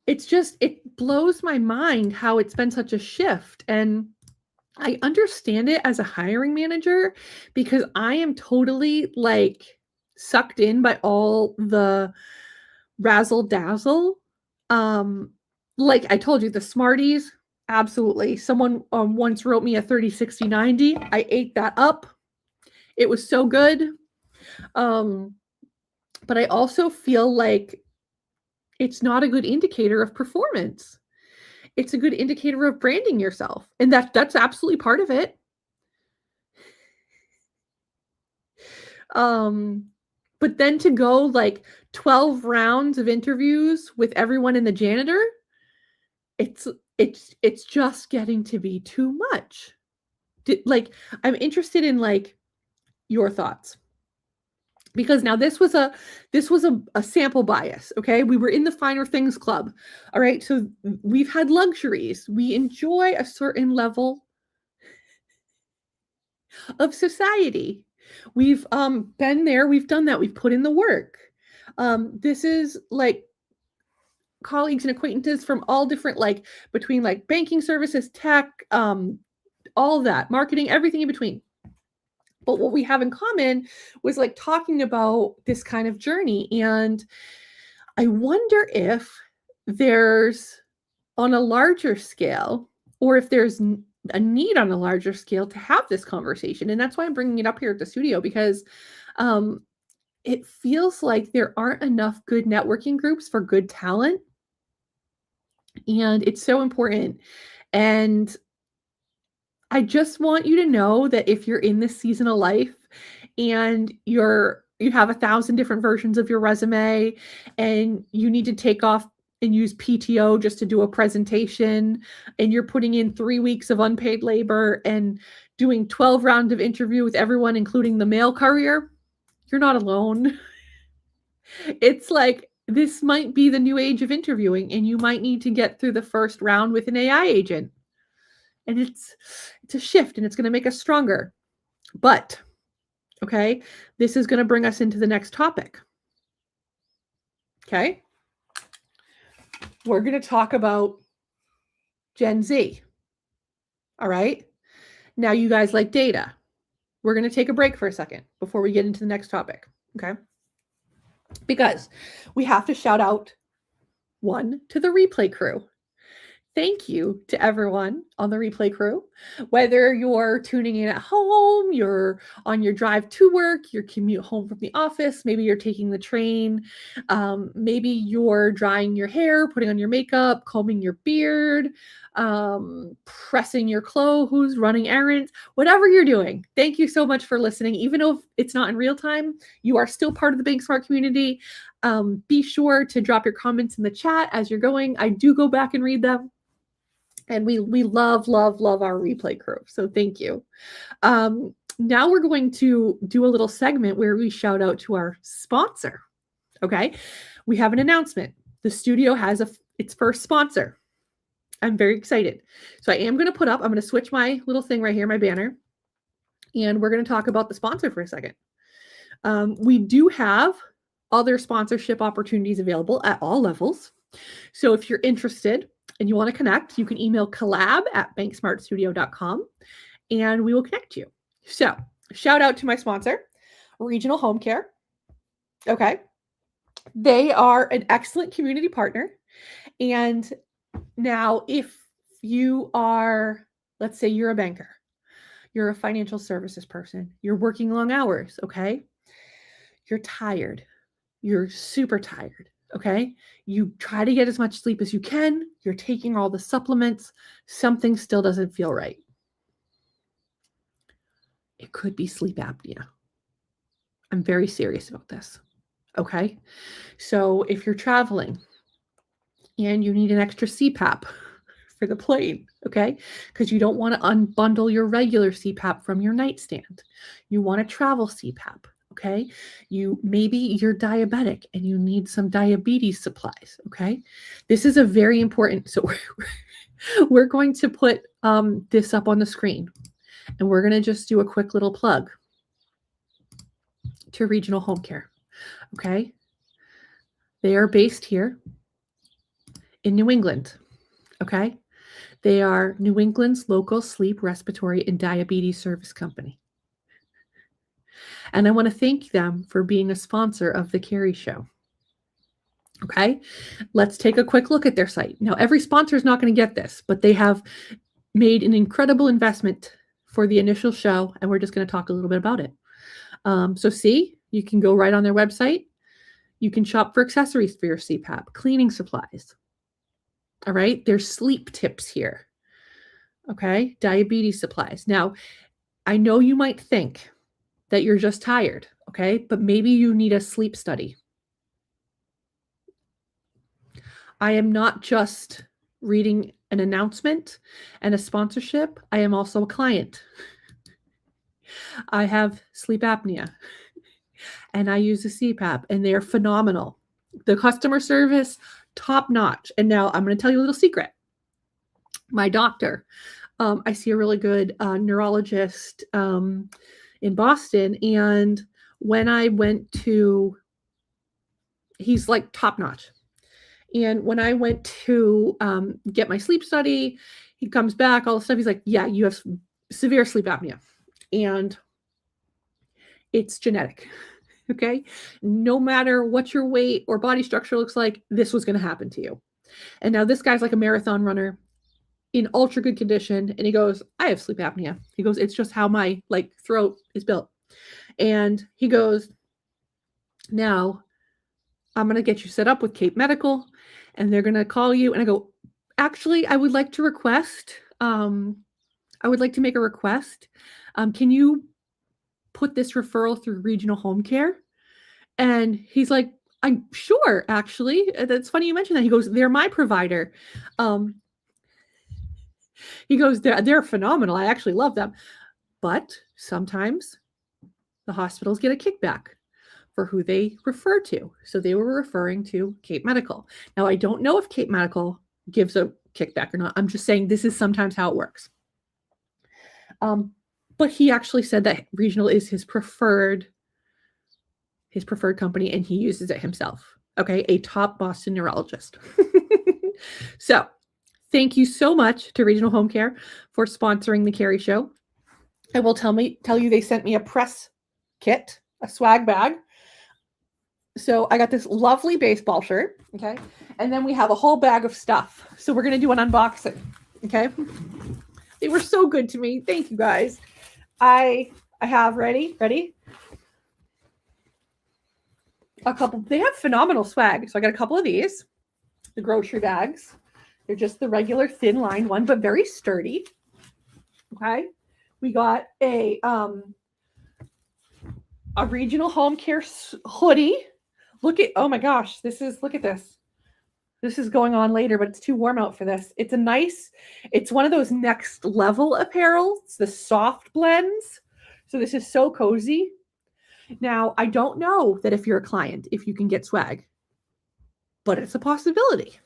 It's just, it blows my mind how it's been such a shift. And I understand it as a hiring manager, because I am totally like sucked in by all the razzle dazzle. Like I told you, the Smarties, absolutely. Someone once wrote me a 30, 60, 90. I ate that up. It was so good. But I also feel like it's not a good indicator of performance. It's a good indicator of branding yourself. And that's absolutely part of it. But then to go like 12 rounds of interviews with everyone in the janitor, it's just getting to be too much. Like, I'm interested in like your thoughts, because now this was a sample bias. Okay, we were in the Finer Things Club. All right, so we've had luxuries. We enjoy a certain level of society. We've been there, we've done that, we've put in the work. This is like colleagues and acquaintances from all different, like between like banking services, tech, all that, marketing, everything in between. But what we have in common was like talking about this kind of journey. And I wonder if there's on a larger scale, or if there's a need on a larger scale to have this conversation. And that's why I'm bringing it up here at the studio, because it feels like there aren't enough good networking groups for good talent, and it's so important. And I just want you to know that if you're in this season of life and you have 1,000 different versions of your resume and you need to take off and use PTO just to do a presentation, and you're putting in 3 weeks of unpaid labor and doing 12 rounds of interview with everyone, including the mail courier, you're not alone. It's like this might be the new age of interviewing, and you might need to get through the first round with an AI agent. And it's a shift, and it's going to make us stronger. But okay, this is going to bring us into the next topic. Okay, we're going to talk about Gen Z. All right, now you guys like data. We're going to take a break for a second before we get into the next topic. Okay, because we have to shout out one to the replay crew. Thank you to everyone on the replay crew. Whether you're tuning in at home, you're on your drive to work, your commute home from the office, maybe you're taking the train, maybe you're drying your hair, putting on your makeup, combing your beard, pressing your clothes, running errands, whatever you're doing. Thank you so much for listening. Even though it's not in real time, you are still part of the Bank Smart community. Be sure to drop your comments in the chat as you're going. I do go back and read them. And we love our replay crew. So thank you. Now we're going to do a little segment where we shout out to our sponsor. Okay. We have an announcement. The studio has its first sponsor. I'm very excited. So I'm going to switch my little thing right here, my banner. And we're going to talk about the sponsor for a second. We do have other sponsorship opportunities available at all levels. So if you're interested and you want to connect, you can email collab@banksmartstudio.com and we will connect you. So shout out to my sponsor, Regional Home Care. Okay. They are an excellent community partner. And now if you are, let's say you're a banker, you're a financial services person, you're working long hours, okay? You're tired. You're super tired. Okay. You try to get as much sleep as you can. You're taking all the supplements. Something still doesn't feel right. It could be sleep apnea. I'm very serious about this. Okay. So if you're traveling and you need an extra CPAP for the plane, okay, because you don't want to unbundle your regular CPAP from your nightstand. You want a travel CPAP. Okay. Maybe you're diabetic and you need some diabetes supplies. Okay. This is a very important. So we're going to put this up on the screen and we're going to just do a quick little plug to Regional Home Care. Okay. They are based here in New England. Okay. They are New England's local sleep, respiratory, and diabetes service company. And I want to thank them for being a sponsor of the Carrie Show. Okay, let's take a quick look at their site. Now, every sponsor is not going to get this, but they have made an incredible investment for the initial show, and we're just going to talk a little bit about it. So see, you can go right on their website. You can shop for accessories for your CPAP, cleaning supplies. All right, there's sleep tips here. Okay, diabetes supplies. Now, I know you might think that you're just tired, okay? But maybe you need a sleep study. I am not just reading an announcement and a sponsorship. I am also a client. I have sleep apnea and I use a CPAP and they're phenomenal. The customer service, top notch. And now I'm going to tell you a little secret. My doctor, I see a really good neurologist in Boston. And when I went to, he's like top notch. And when I went to get my sleep study, he comes back, all the stuff. He's like, yeah, you have severe sleep apnea. And it's genetic. Okay. No matter what your weight or body structure looks like, this was going to happen to you. And now this guy's like a marathon runner in ultra good condition. And he goes, I have sleep apnea. He goes, it's just how my throat is built. And he goes, Now, I'm going to get you set up with Cape Medical, and they're going to call you. And I go, actually, I would like to request, I would like to make a request. Can you put this referral through regional home care? And he's like, I'm sure, actually. That's funny you mentioned that. He goes, they're my provider. He goes, they're phenomenal. I actually love them. But sometimes the hospitals get a kickback for who they refer to. So they were referring to Cape Medical. Now, I don't know if Cape Medical gives a kickback or not. I'm just saying this is sometimes how it works. But he actually said that regional is his preferred company, and he uses it himself. Okay, a top Boston neurologist. So thank you so much to Regional Home Care for sponsoring the Carrie Show. I will tell you they sent me a press kit, a swag bag. So I got this lovely baseball shirt, okay? And then we have a whole bag of stuff. So we're going to do an unboxing, okay? They were so good to me. Thank you, guys. I have ready? A couple. They have phenomenal swag. So I got a couple of these, the grocery bags. They're just the regular thin lined one, but very sturdy. Okay. We got a Regional Home Care hoodie. Oh my gosh, look at this. This is going on later, but it's too warm out for this. It's one of those next level apparel. It's the soft blends. So this is so cozy. Now, I don't know that if you're a client, if you can get swag, but it's a possibility,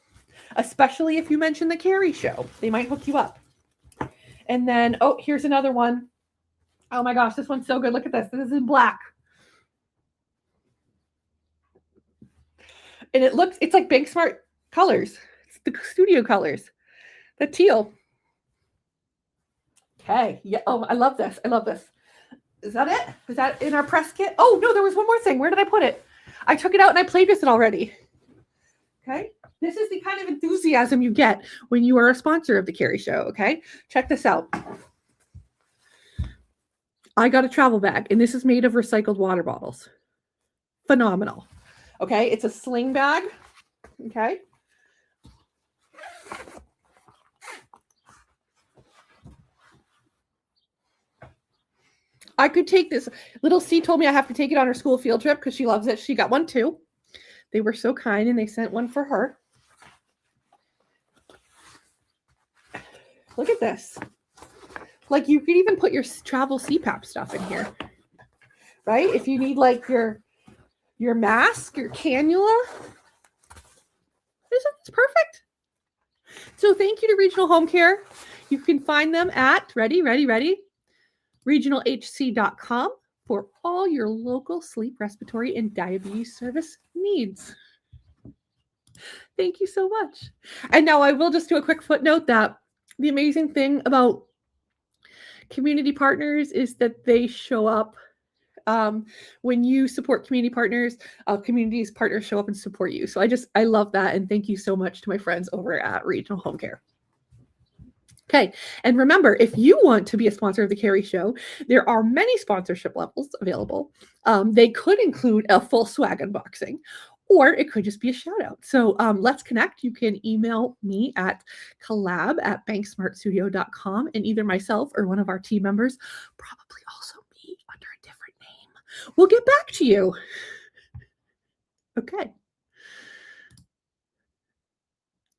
especially if you mention the Carrie Show. They might hook you up. And then, oh, here's another one. Oh my gosh, this one's so good. Look at this. This is in black. And it's like Bank Smart colors. It's the studio colors. The teal. Okay. Yeah. Oh, I love this. Is that it? Is that in our press kit? Oh, no, there was one more thing. Where did I put it? I took it out and I played with it already. Okay. This is the kind of enthusiasm you get when you are a sponsor of the Carrie Show. Okay. Check this out. I got a travel bag, and this is made of recycled water bottles. Phenomenal. Okay. It's a sling bag. Okay. I could take this. Little C told me I have to take it on her school field trip because she loves it. She got one too. They were so kind, and they sent one for her. Look at this. Like, you could even put your travel CPAP stuff in here, right? If you need like your mask, your cannula. It's perfect. So thank you to Regional Home Care. You can find them at regionalhc.com for all your local sleep, respiratory, and diabetes service needs. Thank you so much. And now I will just do a quick footnote that the amazing thing about community partners is that they show up when you support community partners. Communities partners show up and support you. So I love that. And thank you so much to my friends over at Regional Home Care. Okay. And remember, if you want to be a sponsor of the Carrie Show, there are many sponsorship levels available. They could include a full swag unboxing, or it could just be a shout out. So let's connect. You can email me at collab@banksmartstudio.com, and either myself or one of our team members, probably also me under a different name, we'll get back to you. Okay.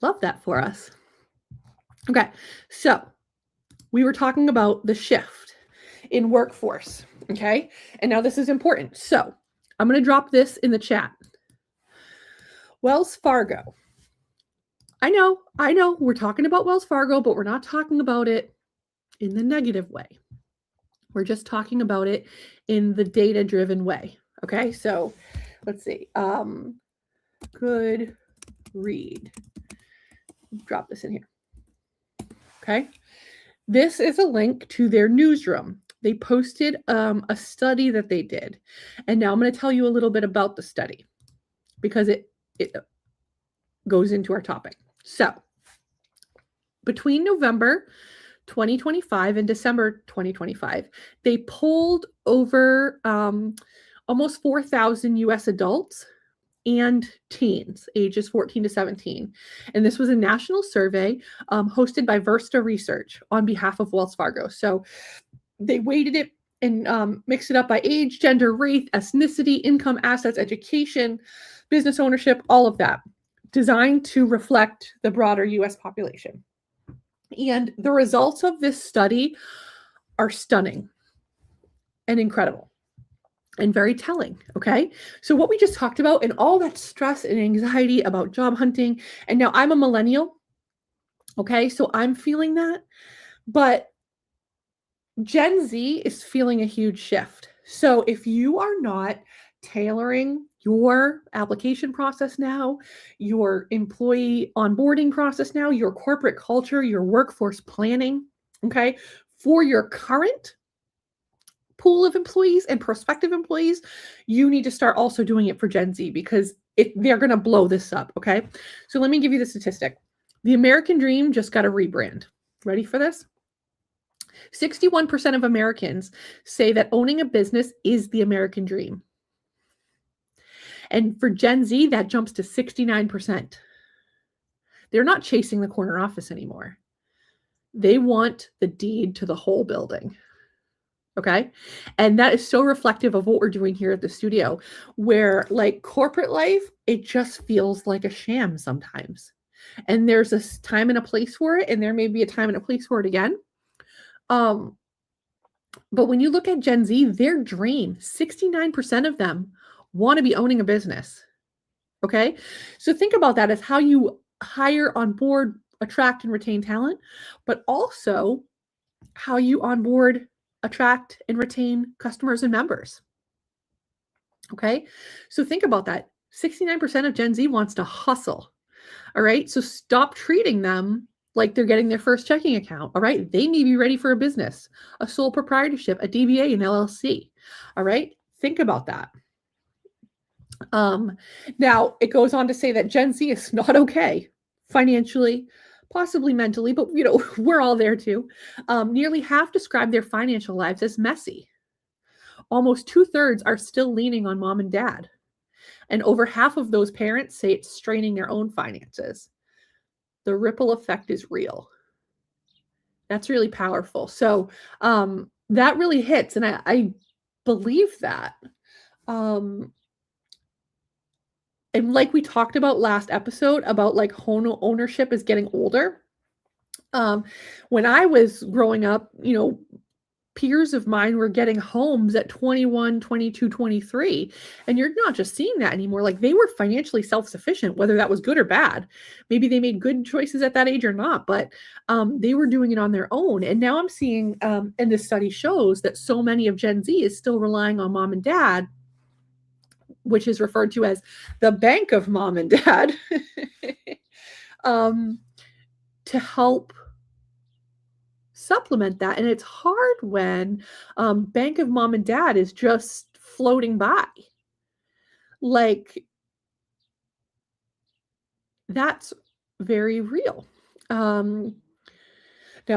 Love that for us. Okay, so we were talking about the shift in workforce, okay? And now this is important. So I'm going to drop this in the chat. Wells Fargo. I know, we're talking about Wells Fargo, but we're not talking about it in the negative way. We're just talking about it in the data-driven way, okay? So let's see. Good read. Drop this in here. Okay, this is a link to their newsroom. They posted a study that they did. And now I'm going to tell you a little bit about the study because it goes into our topic. So between November 2025 and December 2025, they polled over almost 4,000 US adults and teens, ages 14 to 17. And this was a national survey hosted by Versta Research on behalf of Wells Fargo. So they weighted it and mixed it up by age, gender, race, ethnicity, income, assets, education, business ownership, all of that, designed to reflect the broader US population. And the results of this study are stunning and incredible and very telling. Okay. So, what we just talked about and all that stress and anxiety about job hunting, and now I'm a millennial. Okay. So, I'm feeling that. But Gen Z is feeling a huge shift. So, if you are not tailoring your application process now, your employee onboarding process now, your corporate culture, your workforce planning, okay, for your current pool of employees and prospective employees, you need to start also doing it for Gen Z because they're going to blow this up, okay? So let me give you the statistic. The American Dream just got a rebrand. Ready for this? 61% of Americans say that owning a business is the American dream. And for Gen Z, that jumps to 69%. They're not chasing the corner office anymore. They want the deed to the whole building. Okay. And that is so reflective of what we're doing here at the studio, where like corporate life, it just feels like a sham sometimes. And there's a time and a place for it. And there may be a time and a place for it again. But when you look at Gen Z, their dream, 69% of them want to be owning a business. Okay. So think about that as how you hire, onboard, attract, and retain talent, but also how you onboard, attract, and retain customers and members. Okay. So think about that. 69% of Gen Z wants to hustle. All right. So stop treating them like they're getting their first checking account. All right. They may be ready for a business, a sole proprietorship, a DBA, an LLC. All right. Think about that. Now it goes on to say that Gen Z is not okay financially, possibly mentally, but we're all there too. Nearly half describe their financial lives as messy. Almost 2/3 are still leaning on mom and dad. And over half of those parents say it's straining their own finances. The ripple effect is real. That's really powerful. So that really hits. And I believe that. And like we talked about last episode about like home ownership is getting older. When I was growing up, peers of mine were getting homes at 21, 22, 23. And you're not just seeing that anymore. Like they were financially self-sufficient, whether that was good or bad. Maybe they made good choices at that age or not, but they were doing it on their own. And now I'm seeing, and this study shows that so many of Gen Z is still relying on mom and dad, which is referred to as the bank of mom and dad, to help supplement that. And it's hard when bank of mom and dad is just floating by. Like, that's very real. Now,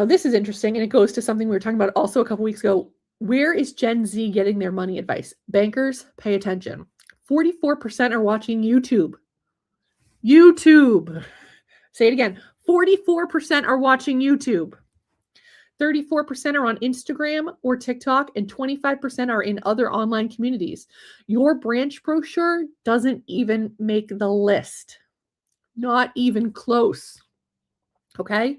this is interesting, and it goes to something we were talking about also a couple weeks ago. Where is Gen Z getting their money advice? Bankers, pay attention. 44% are watching YouTube. YouTube. Say it again. 44% are watching YouTube. 34% are on Instagram or TikTok, and 25% are in other online communities. Your branch brochure doesn't even make the list. Not even close. Okay?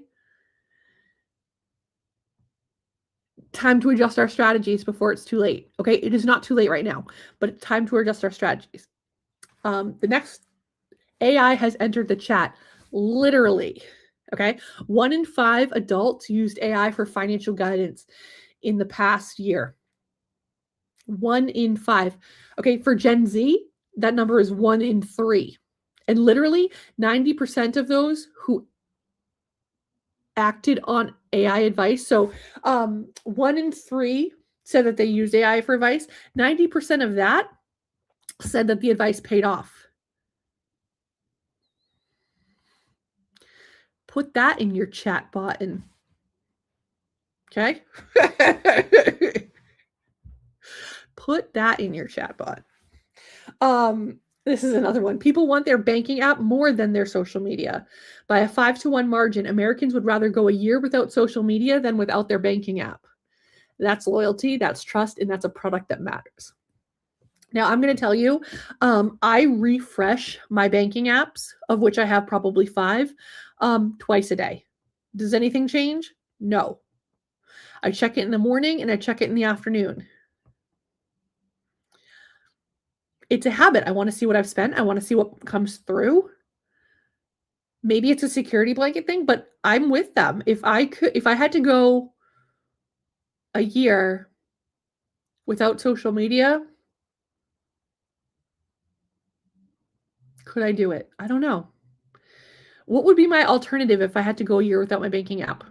Time to adjust our strategies before it's too late. Okay? It is not too late right now, but it's time to adjust our strategies. The next AI has entered the chat. Literally. Okay. 1 in 5 adults used AI for financial guidance in the past year. 1 in 5. Okay. For Gen Z, that number is 1 in 3. And literally 90% of those who acted on AI advice. So 1 in 3 said that they used AI for advice. 90% of that said that the advice paid off. Put that in your chat button. Okay? Put that in your chatbot. This is another one. People want their banking app more than their social media. By a 5-to-1 margin, Americans would rather go a year without social media than without their banking app. That's loyalty, that's trust, and that's a product that matters. Now, I'm going to tell you, I refresh my banking apps, of which I have probably 5, twice a day. Does anything change? No. I check it in the morning and I check it in the afternoon. It's a habit. I want to see what I've spent. I want to see what comes through. Maybe it's a security blanket thing, but I'm with them. If I had to go a year without social media, could I do it? I don't know. What would be my alternative if I had to go a year without my banking app?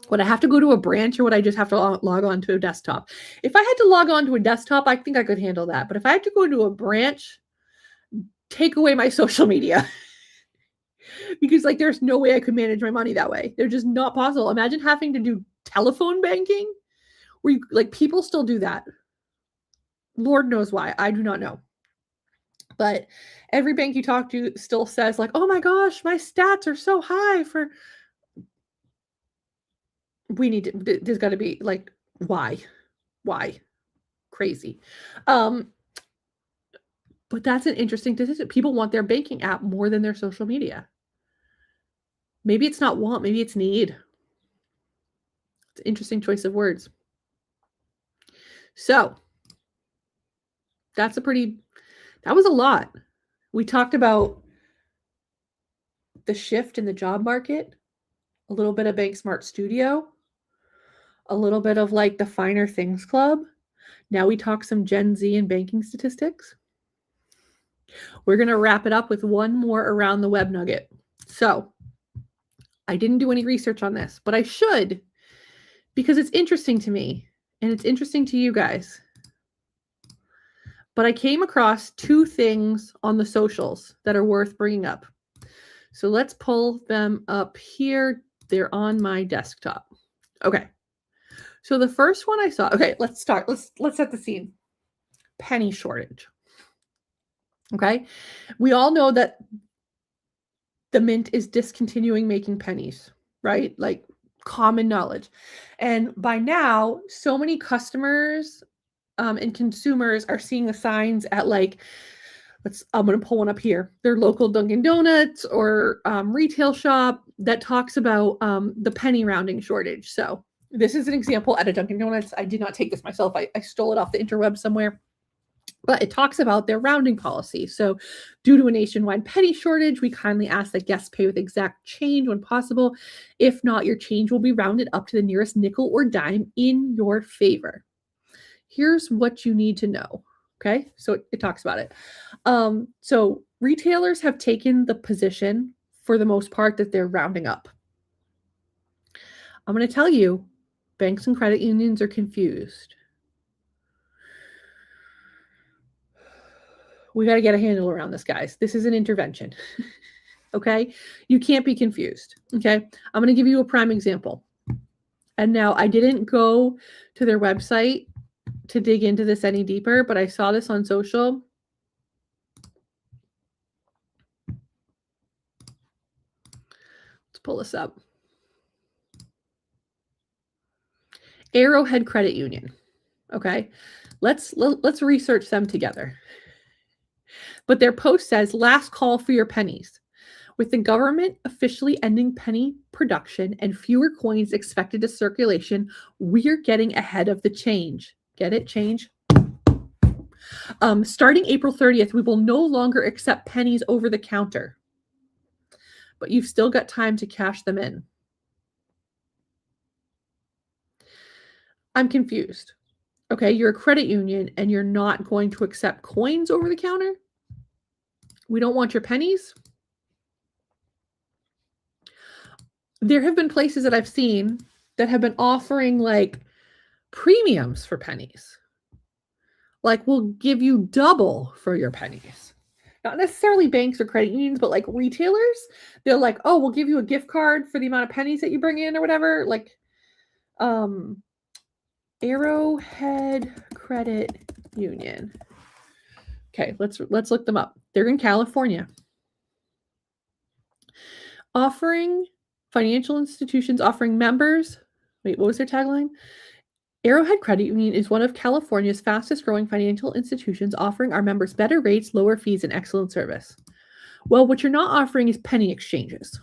Would I have to go to a branch or would I just have to log on to a desktop? If I had to log on to a desktop, I think I could handle that. But if I had to go to a branch, take away my social media. Because like there's no way I could manage my money that way. They're just not possible. Imagine having to do telephone banking where you, like people still do that. Lord knows why. I do not know. But every bank you talk to still says like, oh my gosh, my stats are so high for. We need to, there's got to be like, why? Crazy. But that's an interesting decision. People want their banking app more than their social media. Maybe it's not want, maybe it's need. It's an interesting choice of words. So that was a lot. We talked about the shift in the job market, a little bit of Bank Smart Studio, a little bit of like the Finer Things Club. Now we talk some Gen Z and banking statistics. We're going to wrap it up with one more around the web nugget. So I didn't do any research on this, but I should because it's interesting to me and it's interesting to you guys. But I came across 2 things on the socials that are worth bringing up. So let's pull them up here. They're on my desktop. Okay. So the first one I saw, okay, let's start. Let's set the scene. Penny shortage. Okay. We all know that the mint is discontinuing making pennies, right? Like common knowledge. And by now, so many customers and consumers are seeing the signs at like, I'm going to pull one up here. Their local Dunkin' Donuts or retail shop that talks about the penny rounding shortage. So this is an example at a Dunkin' Donuts. I did not take this myself. I stole it off the interweb somewhere. But it talks about their rounding policy. So due to a nationwide penny shortage, we kindly ask that guests pay with exact change when possible. If not, your change will be rounded up to the nearest nickel or dime in your favor. Here's what you need to know. Okay, so it talks about it. So retailers have taken the position, for the most part, that they're rounding up. I'm going to tell you, banks and credit unions are confused. We got to get a handle around this, guys. This is an intervention. Okay, you can't be confused. Okay, I'm going to give you a prime example. And now I didn't go to their website to dig into this any deeper, but I saw this on social. Let's pull this up. Arrowhead Credit Union. Okay, let's research them together. But their post says, last call for your pennies. With the government officially ending penny production and fewer coins expected to circulation, we're getting ahead of the change. Get it? Change. Starting April 30th, we will no longer accept pennies over the counter. But you've still got time to cash them in. I'm confused. Okay, you're a credit union and you're not going to accept coins over the counter? We don't want your pennies? There have been places that I've seen that have been offering like premiums for pennies. Like we'll give you double for your pennies. Not necessarily banks or credit unions, but like retailers. They're like, oh, we'll give you a gift card for the amount of pennies that you bring in or whatever. Like Arrowhead Credit Union. Okay, let's look them up. They're in California. Financial institutions offering members. Wait, what was their tagline? Arrowhead Credit Union is one of California's fastest growing financial institutions, offering our members better rates, lower fees, and excellent service. Well, what you're not offering is penny exchanges.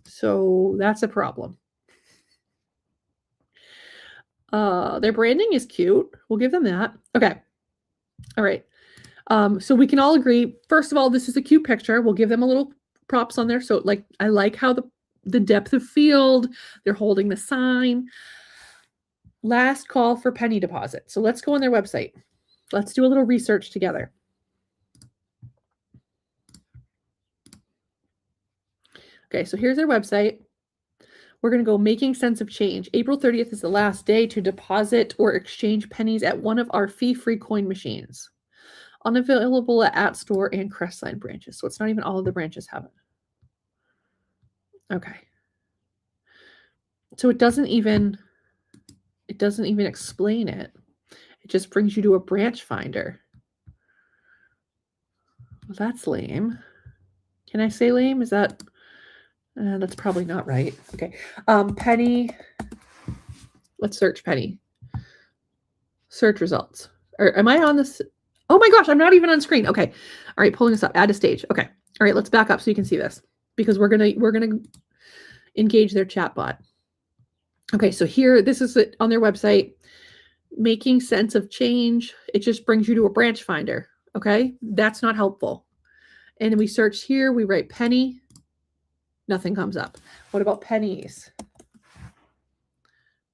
So that's a problem. Their branding is cute. We'll give them that. Okay. All right. So we can all agree, first of all, this is a cute picture. We'll give them a little props on there. So like, I like how the depth of field, they're holding the sign. Last call for penny deposit. So let's go on their website. Let's do a little research together. Okay, so here's their website. We're going to go making sense of change. April 30th is the last day to deposit or exchange pennies at one of our fee-free coin machines. Unavailable at App Store and Crestline branches. So it's not even all of the branches have it. Okay. So it doesn't even explain it. It just brings you to a branch finder. Well, that's lame. Can I say lame? Is that that's probably not right. Okay. Penny. Let's search penny. Search results. Or am I on this? Oh my gosh, I'm not even on screen. Okay. All right, pulling this up. Add a stage. Okay. All right, let's back up so you can see this because we're gonna engage their chat bot. Okay, so here, this is it on their website. Making sense of change. It just brings you to a branch finder. Okay, that's not helpful. And then we search here. We write penny. Nothing comes up. What about pennies?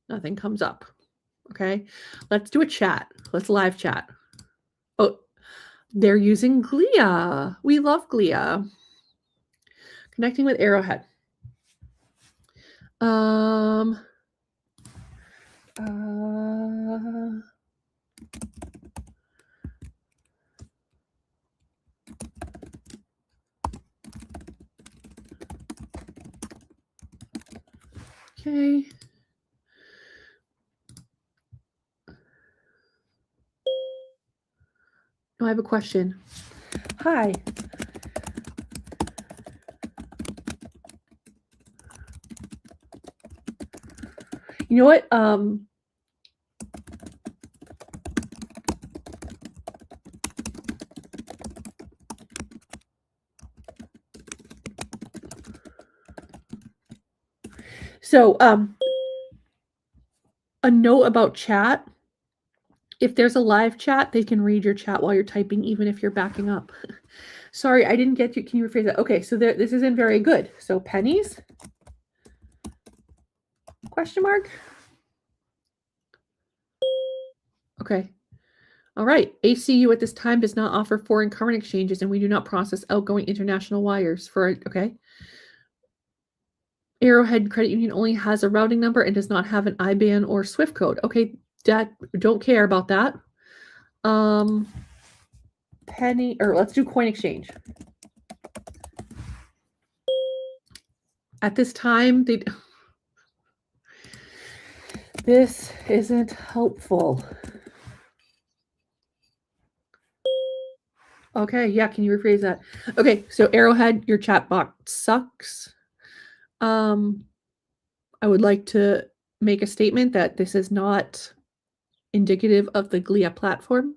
Nothing comes up. Okay, let's do a chat. Let's live chat. Oh, they're using Glia. We love Glia. Connecting with Arrowhead. Okay. No, I have a question. Hi. You know what? So, a note about chat. If there's a live chat, they can read your chat while you're typing, even if you're backing up. Sorry, I didn't get you. Can you rephrase that? Okay, so this isn't very good. So pennies? Question mark? Okay. All right. ACU at this time does not offer foreign current exchanges, and we do not process outgoing international wires for, okay. Arrowhead Credit Union only has a routing number and does not have an IBAN or SWIFT code. Okay, don't care about that. Penny, or let's do coin exchange. At this time, this isn't helpful. Okay, yeah, can you rephrase that? Okay, so Arrowhead, your chat box sucks. I would like to make a statement that this is not indicative of the Glia platform.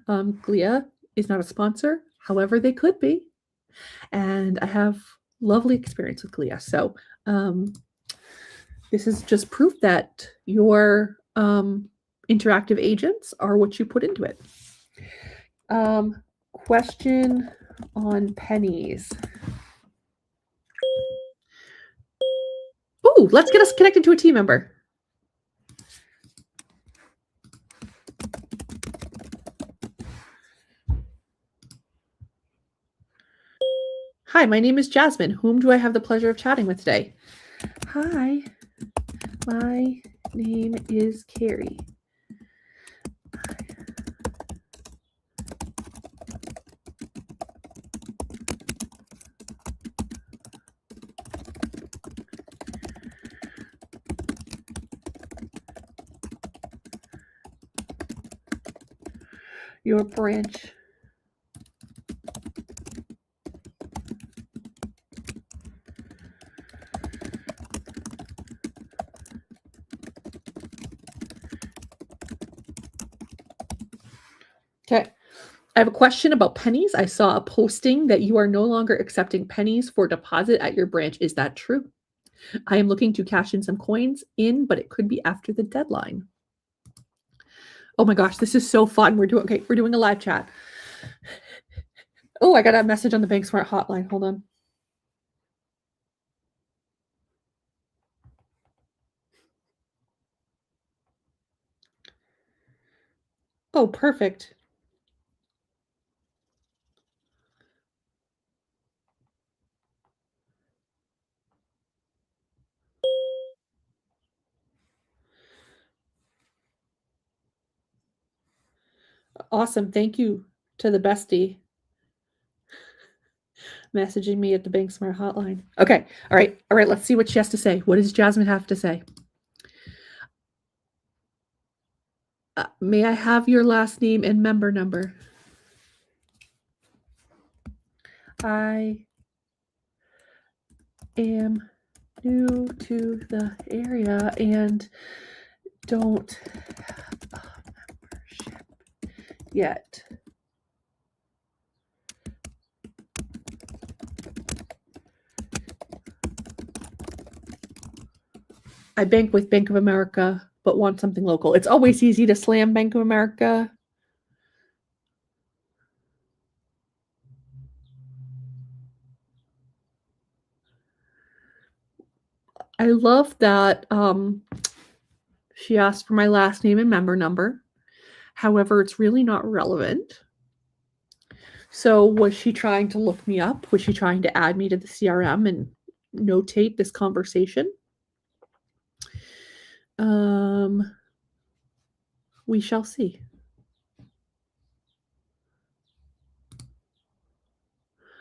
Glia is not a sponsor. However, they could be. And I have lovely experience with Glia. So this is just proof that your interactive agents are what you put into it. Question on pennies. Ooh, let's get us connected to a team member. Hi, my name is Jasmine. Whom do I have the pleasure of chatting with today? Hi, my name is Carrie. your branch. Okay. I have a question about pennies. I saw a posting that you are no longer accepting pennies for deposit at your branch. Is that true? I am looking to cash in some coins but it could be after the deadline. Oh my gosh, this is so fun. We're doing a live chat. Oh, I got a message on the Bank Smart hotline. Hold on. Oh, perfect. Awesome. Thank you to the bestie messaging me at the Bank Smart hotline. Okay. All right. All right. Let's see what she has to say. What does Jasmine have to say? May I have your last name and member number? I am new to the area and don't have a membership yet. I bank with Bank of America, but want something local. It's always easy to slam Bank of America. I love that she asked for my last name and member number. However, it's really not relevant. So was she trying to look me up? Was she trying to add me to the CRM and notate this conversation? We shall see.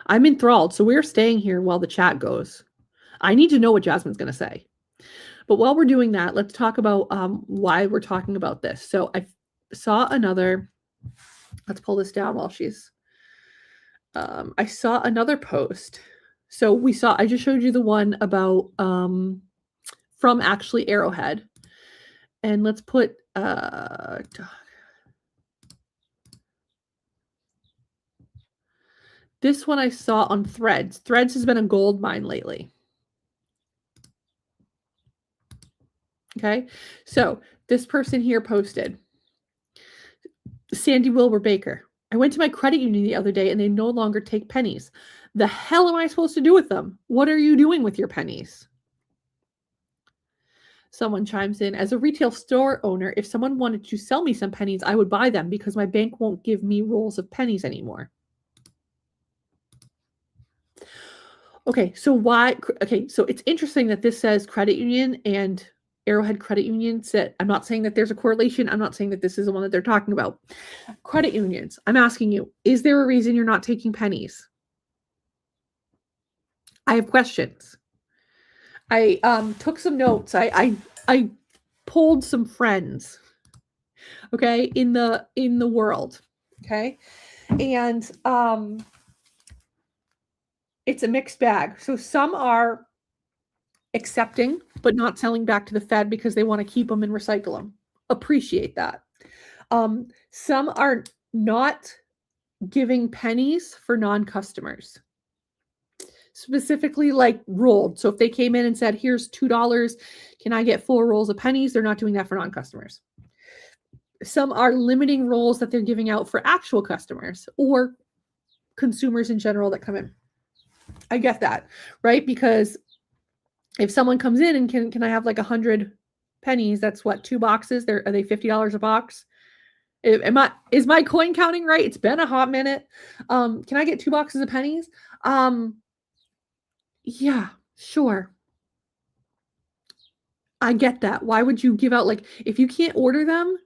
I'm enthralled, so we're staying here while the chat goes. I need to know what Jasmine's going to say. But while we're doing that, let's talk about why we're talking about this. So I saw another, let's pull this down while she's, I saw another post. So I just showed you the one about, from actually Arrowhead. And let's put, this one I saw on Threads. Threads has been a gold mine lately. Okay, so this person here posted, Sandy Wilbur Baker. I went to my credit union the other day and they no longer take pennies. The hell am I supposed to do with them? What are you doing with your pennies? Someone chimes in, as a retail store owner, if someone wanted to sell me some pennies, I would buy them because my bank won't give me rolls of pennies anymore. Okay, so so it's interesting that this says credit union and Arrowhead Credit Union said, I'm not saying that there's a correlation. I'm not saying that this is the one that they're talking about. Credit unions, I'm asking you, is there a reason you're not taking pennies? I have questions. I took some notes. I pulled some friends, okay, in the world, okay? And it's a mixed bag. So some are accepting but not selling back to the Fed because they want to keep them and recycle them. Appreciate that. Some are not giving pennies for non-customers. Specifically like rolled. So if they came in and said, here's $2, can I get 4 rolls of pennies? They're not doing that for non-customers. Some are limiting rolls that they're giving out for actual customers or consumers in general that come in. I get that, right? Because if someone comes in and can I have like 100 pennies, that's what, 2 boxes? Are they $50 a box? Is my coin counting right? It's been a hot minute. Can I get 2 boxes of pennies? Yeah, sure. I get that. Why would you give out, like, if you can't order them,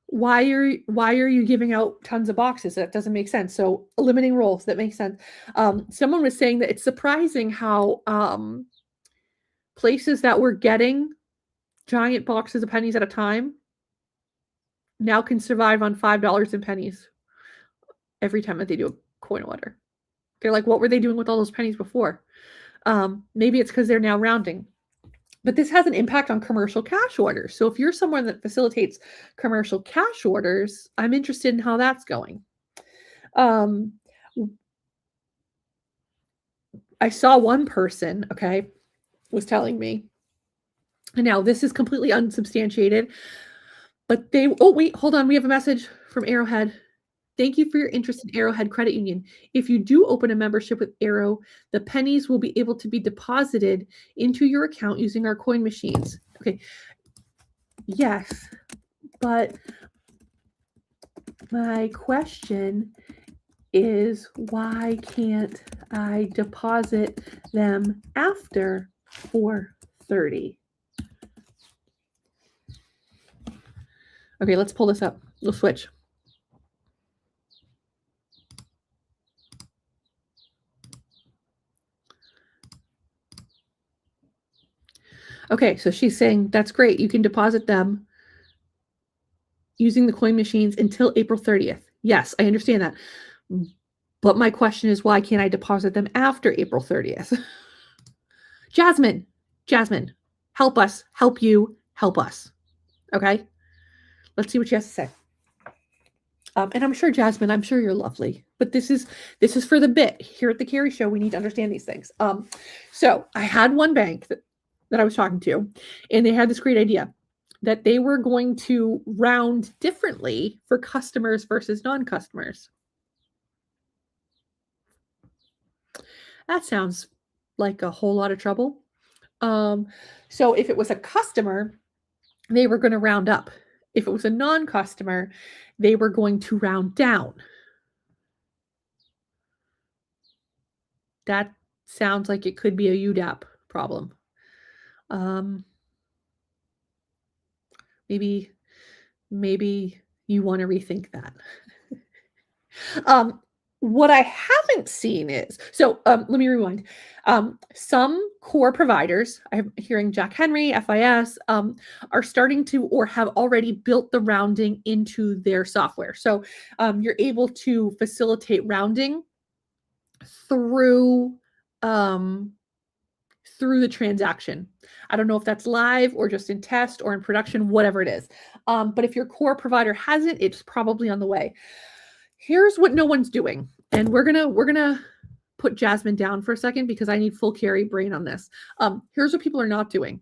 why are you giving out tons of boxes? That doesn't make sense. So limiting rolls, that makes sense. Someone was saying that it's surprising how places that were getting giant boxes of pennies at a time now can survive on $5 in pennies every time that they do a coin order. They're like, what were they doing with all those pennies before? Maybe it's because they're now rounding. But this has an impact on commercial cash orders. So if you're someone that facilitates commercial cash orders, I'm interested in how that's going. I saw one person, okay, was telling me, and now this is completely unsubstantiated, but oh, wait, hold on. We have a message from Arrowhead. Thank you for your interest in Arrowhead Credit Union. If you do open a membership with Arrow, the pennies will be able to be deposited into your account using our coin machines. Okay. Yes, but my question is, why can't I deposit them after 4:30? Okay, let's pull this up. We'll switch. Okay, so she's saying that's great. You can deposit them using the coin machines until April 30th. Yes, I understand that. But my question is, why can't I deposit them after April 30th? Jasmine, help us, help you, help us. Okay? Let's see what she has to say. And I'm sure, Jasmine, I'm sure you're lovely, but this is for the bit. Here at the Carrie Show, we need to understand these things. So I had one bank that I was talking to, and they had this great idea that they were going to round differently for customers versus non-customers. That sounds like a whole lot of trouble. So if it was a customer, they were going to round up. If it was a non-customer, they were going to round down. That sounds like it could be a UDAP problem. Maybe you want to rethink that. What I haven't seen is, so let me rewind. Some core providers, I'm hearing Jack Henry, FIS, are starting to or have already built the rounding into their software. So you're able to facilitate rounding through the transaction. I don't know if that's live or just in test or in production, whatever it is. But if your core provider hasn't, it's probably on the way. Here's what no one's doing. And we're gonna put Jasmine down for a second because I need full Carrie brain on this. Here's what people are not doing.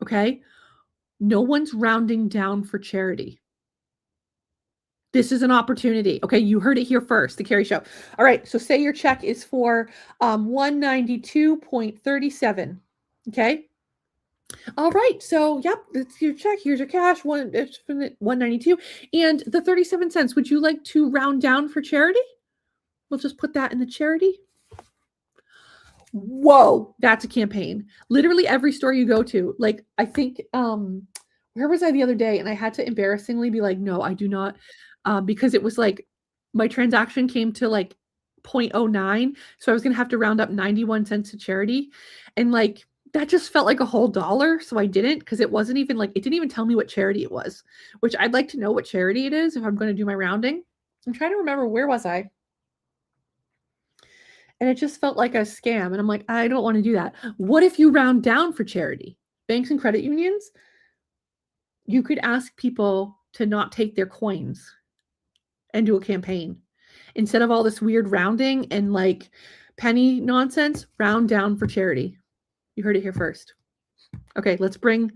Okay. No one's rounding down for charity. This is an opportunity. Okay, you heard it here first, the Carrie Show. All right, so say your check is for 192.37. Okay. All right, so yep, that's your check. Here's your cash. It's 192 and the 37 cents. Would you like to round down for charity? We'll just put that in the charity. Whoa, that's a campaign. Literally every store you go to, like I think where was I the other day, and I had to embarrassingly be like, no, I do not, because it was like my transaction came to like 0.09, so I was gonna have to round up 91 cents to charity, and like that just felt like a whole dollar, so I didn't, because it wasn't even like, it didn't even tell me what charity it was, which I'd like to know what charity it is if I'm going to do my rounding. I'm trying to remember, where was I? And it just felt like a scam. And I'm like, I don't want to do that. What if you round down for charity? Banks and credit unions, you could ask people to not take their coins and do a campaign. Instead of all this weird rounding and like penny nonsense, round down for charity. You heard it here first. Okay, let's bring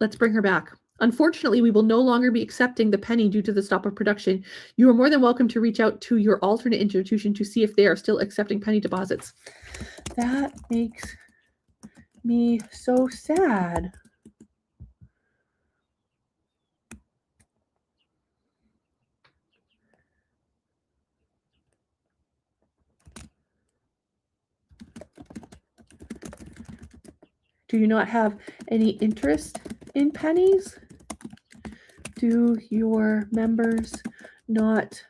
her back. Unfortunately, we will no longer be accepting the penny due to the stop of production. You are more than welcome to reach out to your alternate institution to see if they are still accepting penny deposits. That makes me so sad. Do you not have any interest in pennies? Do your members not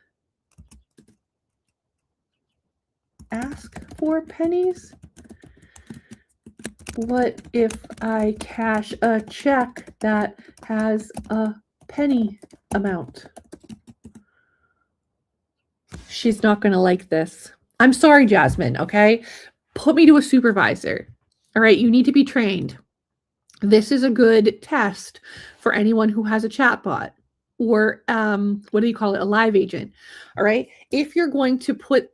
ask for pennies? What if I cash a check that has a penny amount. She's not going to like this. I'm sorry, Jasmine, okay? Put me to a supervisor. All right, you need to be trained. This is a good test for anyone who has a chatbot or what do you call it? A live agent. All right. If you're going to put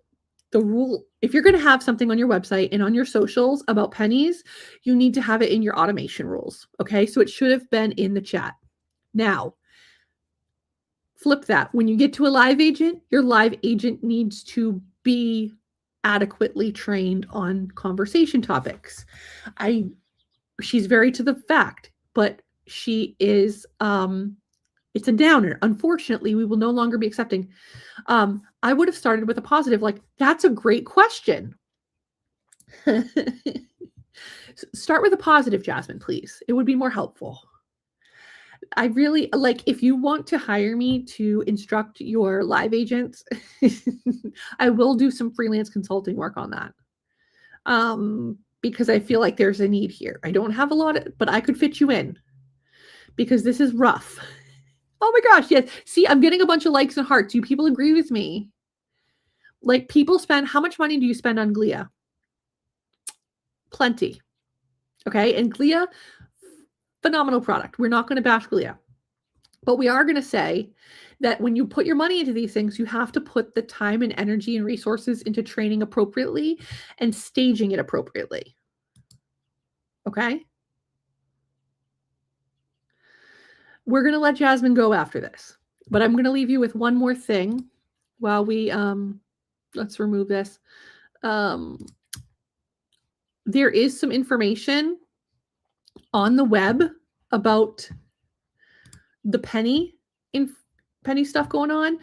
if you're going to have something on your website and on your socials about pennies, you need to have it in your automation rules. Okay. So it should have been in the chat. Now, flip that. When you get to a live agent, your live agent needs to be adequately trained on conversation topics. She's very to the fact, but she is it's a downer. Unfortunately, we will no longer be accepting. I would have started with a positive, like, that's a great question. Start with a positive, Jasmine, please. It would be more helpful. I really like, if you want to hire me to instruct your live agents, I will do some freelance consulting work on that. Because I feel like there's a need here. I don't have a lot, but I could fit you in because this is rough. Oh my gosh, yes. See, I'm getting a bunch of likes and hearts. You people agree with me. Like, people spend, how much money do you spend on Glia? Plenty. Okay, and Glia, phenomenal product. We're not going to bash Glia. But we are going to say that when you put your money into these things, you have to put the time and energy and resources into training appropriately and staging it appropriately. Okay? We're going to let Jasmine go after this, but I'm going to leave you with one more thing while we, let's remove this. There is some information on the web about the penny stuff going on,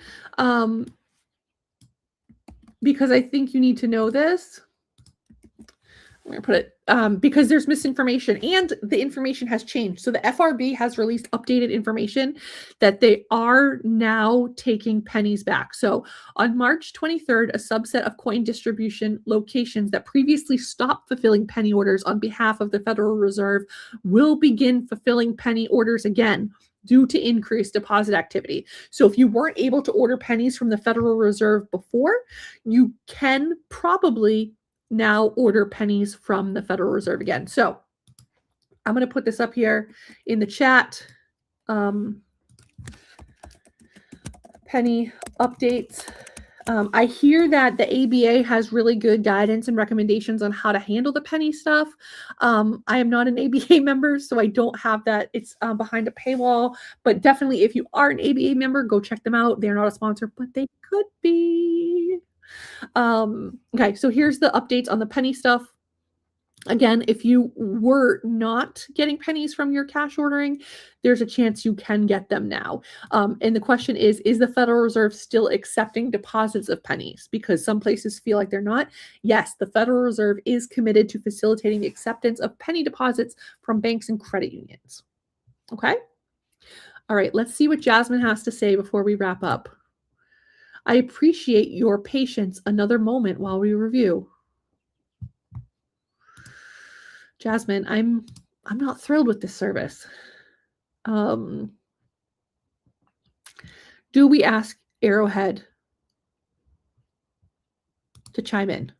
because I think you need to know this. I'm going to put it because there's misinformation and the information has changed. So the FRB has released updated information that they are now taking pennies back. So on March 23rd, a subset of coin distribution locations that previously stopped fulfilling penny orders on behalf of the Federal Reserve will begin fulfilling penny orders again due to increased deposit activity. So if you weren't able to order pennies from the Federal Reserve before, you can probably now order pennies from the Federal Reserve again. So I'm going to put this up here in the chat. Penny updates. I hear that the ABA has really good guidance and recommendations on how to handle the penny stuff. I am not an ABA member, so I don't have that. It's behind a paywall, but definitely if you are an ABA member, go check them out. They're not a sponsor, but they could be. Okay, so here's the updates on the penny stuff. Again, if you were not getting pennies from your cash ordering, there's a chance you can get them now. And the question is the Federal Reserve still accepting deposits of pennies? Because some places feel like they're not. Yes, the Federal Reserve is committed to facilitating the acceptance of penny deposits from banks and credit unions. Okay? All right, let's see what Jasmine has to say before we wrap up. I appreciate your patience another moment while we review. Jasmine, I'm not thrilled with this service. Do we ask Arrowhead to chime in?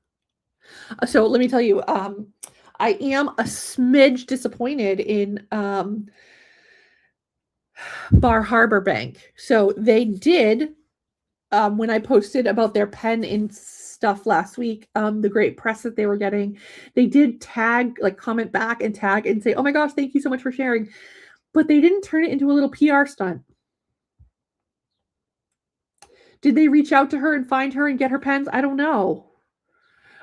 So let me tell you, I am a smidge disappointed in Bar Harbor Bank. So they did, when I posted about their pen in stuff last week, the great press that they were getting, they did tag, like comment back and tag and say, oh my gosh, thank you so much for sharing. But they didn't turn it into a little PR stunt. Did they reach out to her and find her and get her pens? I don't know.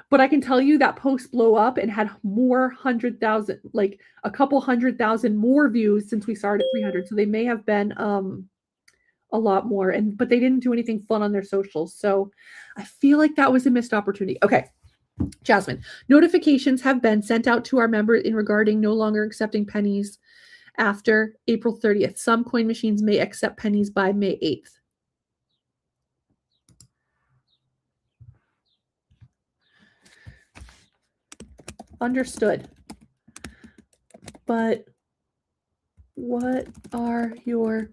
But I can tell you that post blew up and had more 100,000, like a couple 100,000 more views since we started at 300. So they may have been a lot more, but they didn't do anything fun on their socials. So I feel like that was a missed opportunity. Okay, Jasmine, notifications have been sent out to our members in regarding no longer accepting pennies after April 30th. Some coin machines may accept pennies by May 8th. Understood. But what are your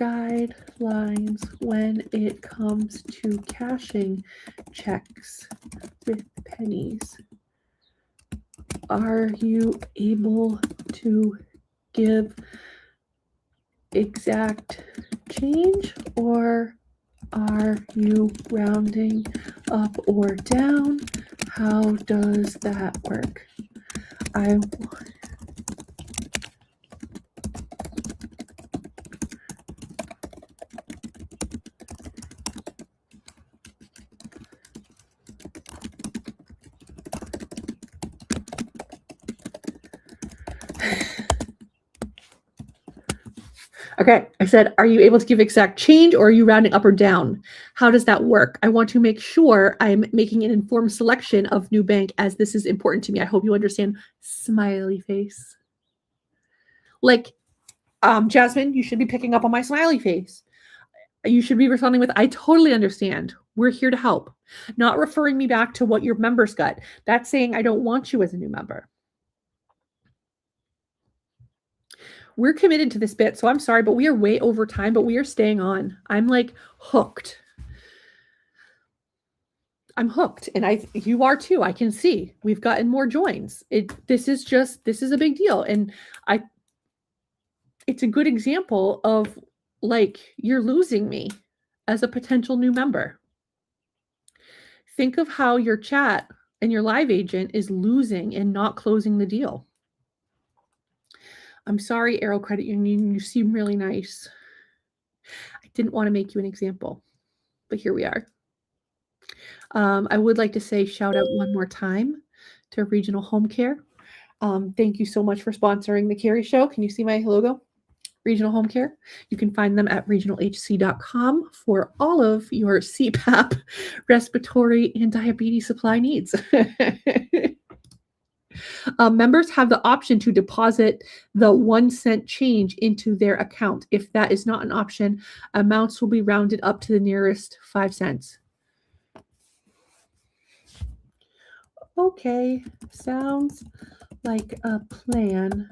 guidelines when it comes to cashing checks with pennies? Are you able to give exact change, or are you rounding up or down? How does that work? Okay, I said, are you able to give exact change, or are you rounding up or down? How does that work? I want to make sure I'm making an informed selection of new bank, as this is important to me. I hope you understand. Smiley face. Like, Jasmine, you should be picking up on my smiley face. You should be responding with, I totally understand. We're here to help. Not referring me back to what your members got. That's saying I don't want you as a new member. We're committed to this bit, so I'm sorry, but we are way over time, but we are staying on. I'm like hooked. I'm hooked, and you are too. I can see we've gotten more joins. This is a big deal, and it's a good example of, like, you're losing me as a potential new member. Think of how your chat and your live agent is losing and not closing the deal. I'm sorry, Aero Credit Union, you seem really nice. I didn't want to make you an example, but here we are. I would like to say shout out one more time to Regional Home Care. Thank you so much for sponsoring the Carrie Show. Can you see my logo? Regional Home Care. You can find them at regionalhc.com for all of your CPAP, respiratory, and diabetes supply needs. Members have the option to deposit the 1 cent change into their account. If that is not an option, amounts will be rounded up to the nearest 5 cents. Okay, sounds like a plan.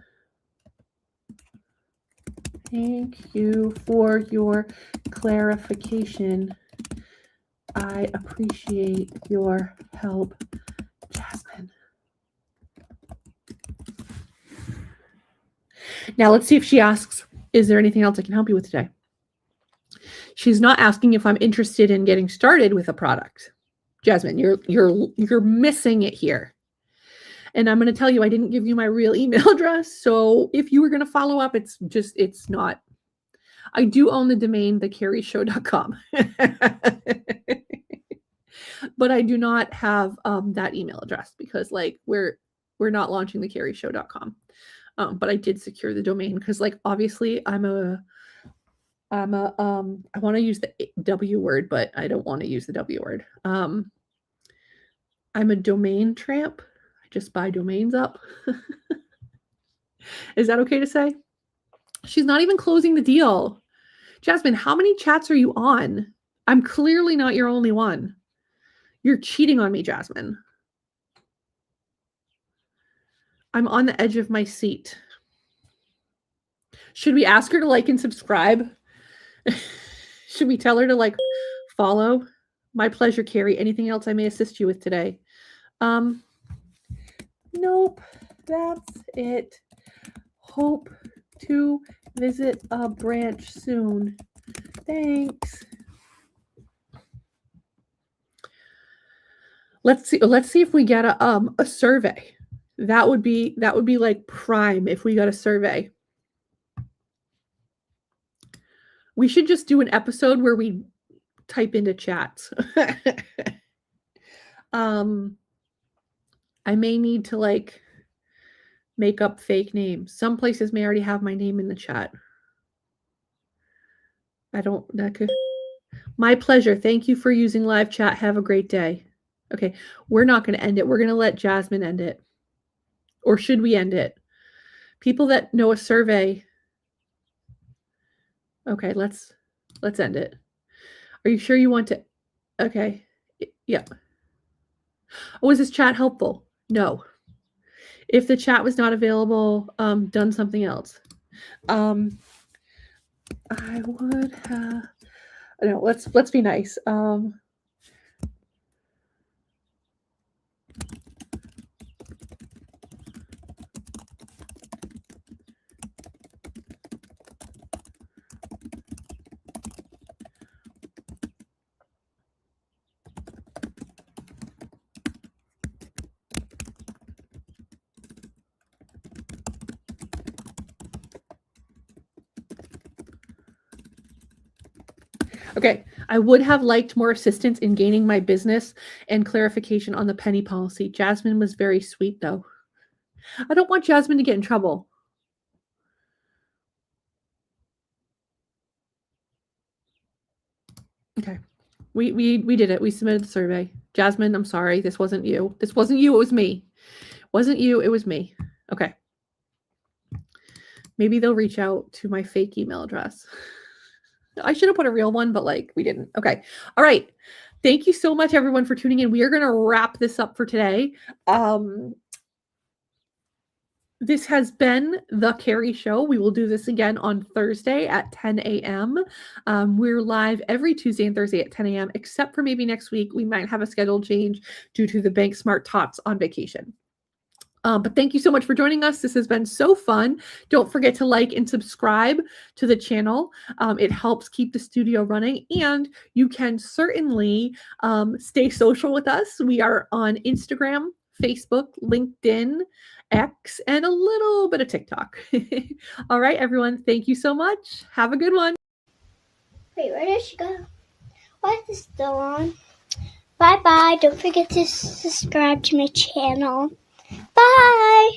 Thank you for your clarification. I appreciate your help, Jasmine. Now let's see if she asks, is there anything else I can help you with today? She's not asking if I'm interested in getting started with a product. Jasmine, you're missing it here. And I'm going to tell you, I didn't give you my real email address. So if you were going to follow up, it's not. I do own the domain, thecarrieshow.com. But I do not have that email address because, like, we're not launching thecarrieshow.com. But I did secure the domain because, like, obviously I want to use the W word, but I don't want to use the W word. I'm a domain tramp. I just buy domains up. Is that okay to say? She's not even closing the deal. Jasmine, how many chats are you on? I'm clearly not your only one. You're cheating on me, Jasmine. I'm on the edge of my seat. Should we ask her to like and subscribe? Should we tell her to, like, follow? My pleasure, Carrie. Anything else I may assist you with today? Nope. That's it. Hope to visit a branch soon. Thanks. Let's see if we get a survey. That would be like prime if we got a survey. We should just do an episode where we type into chats. I may need to, like, make up fake names. Some places may already have my name in the chat. My pleasure. Thank you for using live chat. Have a great day. Okay, we're not going to end it. We're going to let Jasmine end it. Or should we end it? People that know a survey. Okay, let's end it. Are you sure you want to? Okay. Yeah. Oh, is this chat helpful? No. If the chat was not available, done something else. I would have. No, let's be nice. Okay, I would have liked more assistance in gaining my business and clarification on the penny policy. Jasmine was very sweet, though. I don't want Jasmine to get in trouble. Okay. We did it. We submitted the survey. Jasmine, I'm sorry. This wasn't you. This wasn't you. It was me. Wasn't you. It was me. Okay. Maybe they'll reach out to my fake email address. I should have put a real one, but like we didn't. Okay. All right. Thank you so much, everyone, for tuning in. We are going to wrap this up for today. This has been the Carrie Show. We will do this again on Thursday at 10 a.m. We're live every Tuesday and Thursday at 10 a.m., except for maybe next week. We might have a schedule change due to the Bank Smart Tots on vacation. But thank you so much for joining us. This has been so fun. Don't forget to like and subscribe to the channel. It helps keep the studio running, and you can certainly stay social with us. We are on Instagram, Facebook, LinkedIn, X, and a little bit of TikTok. All right, everyone. Thank you so much. Have a good one. Wait, where did she go? Why is it still on? Bye-bye. Don't forget to subscribe to my channel. Bye!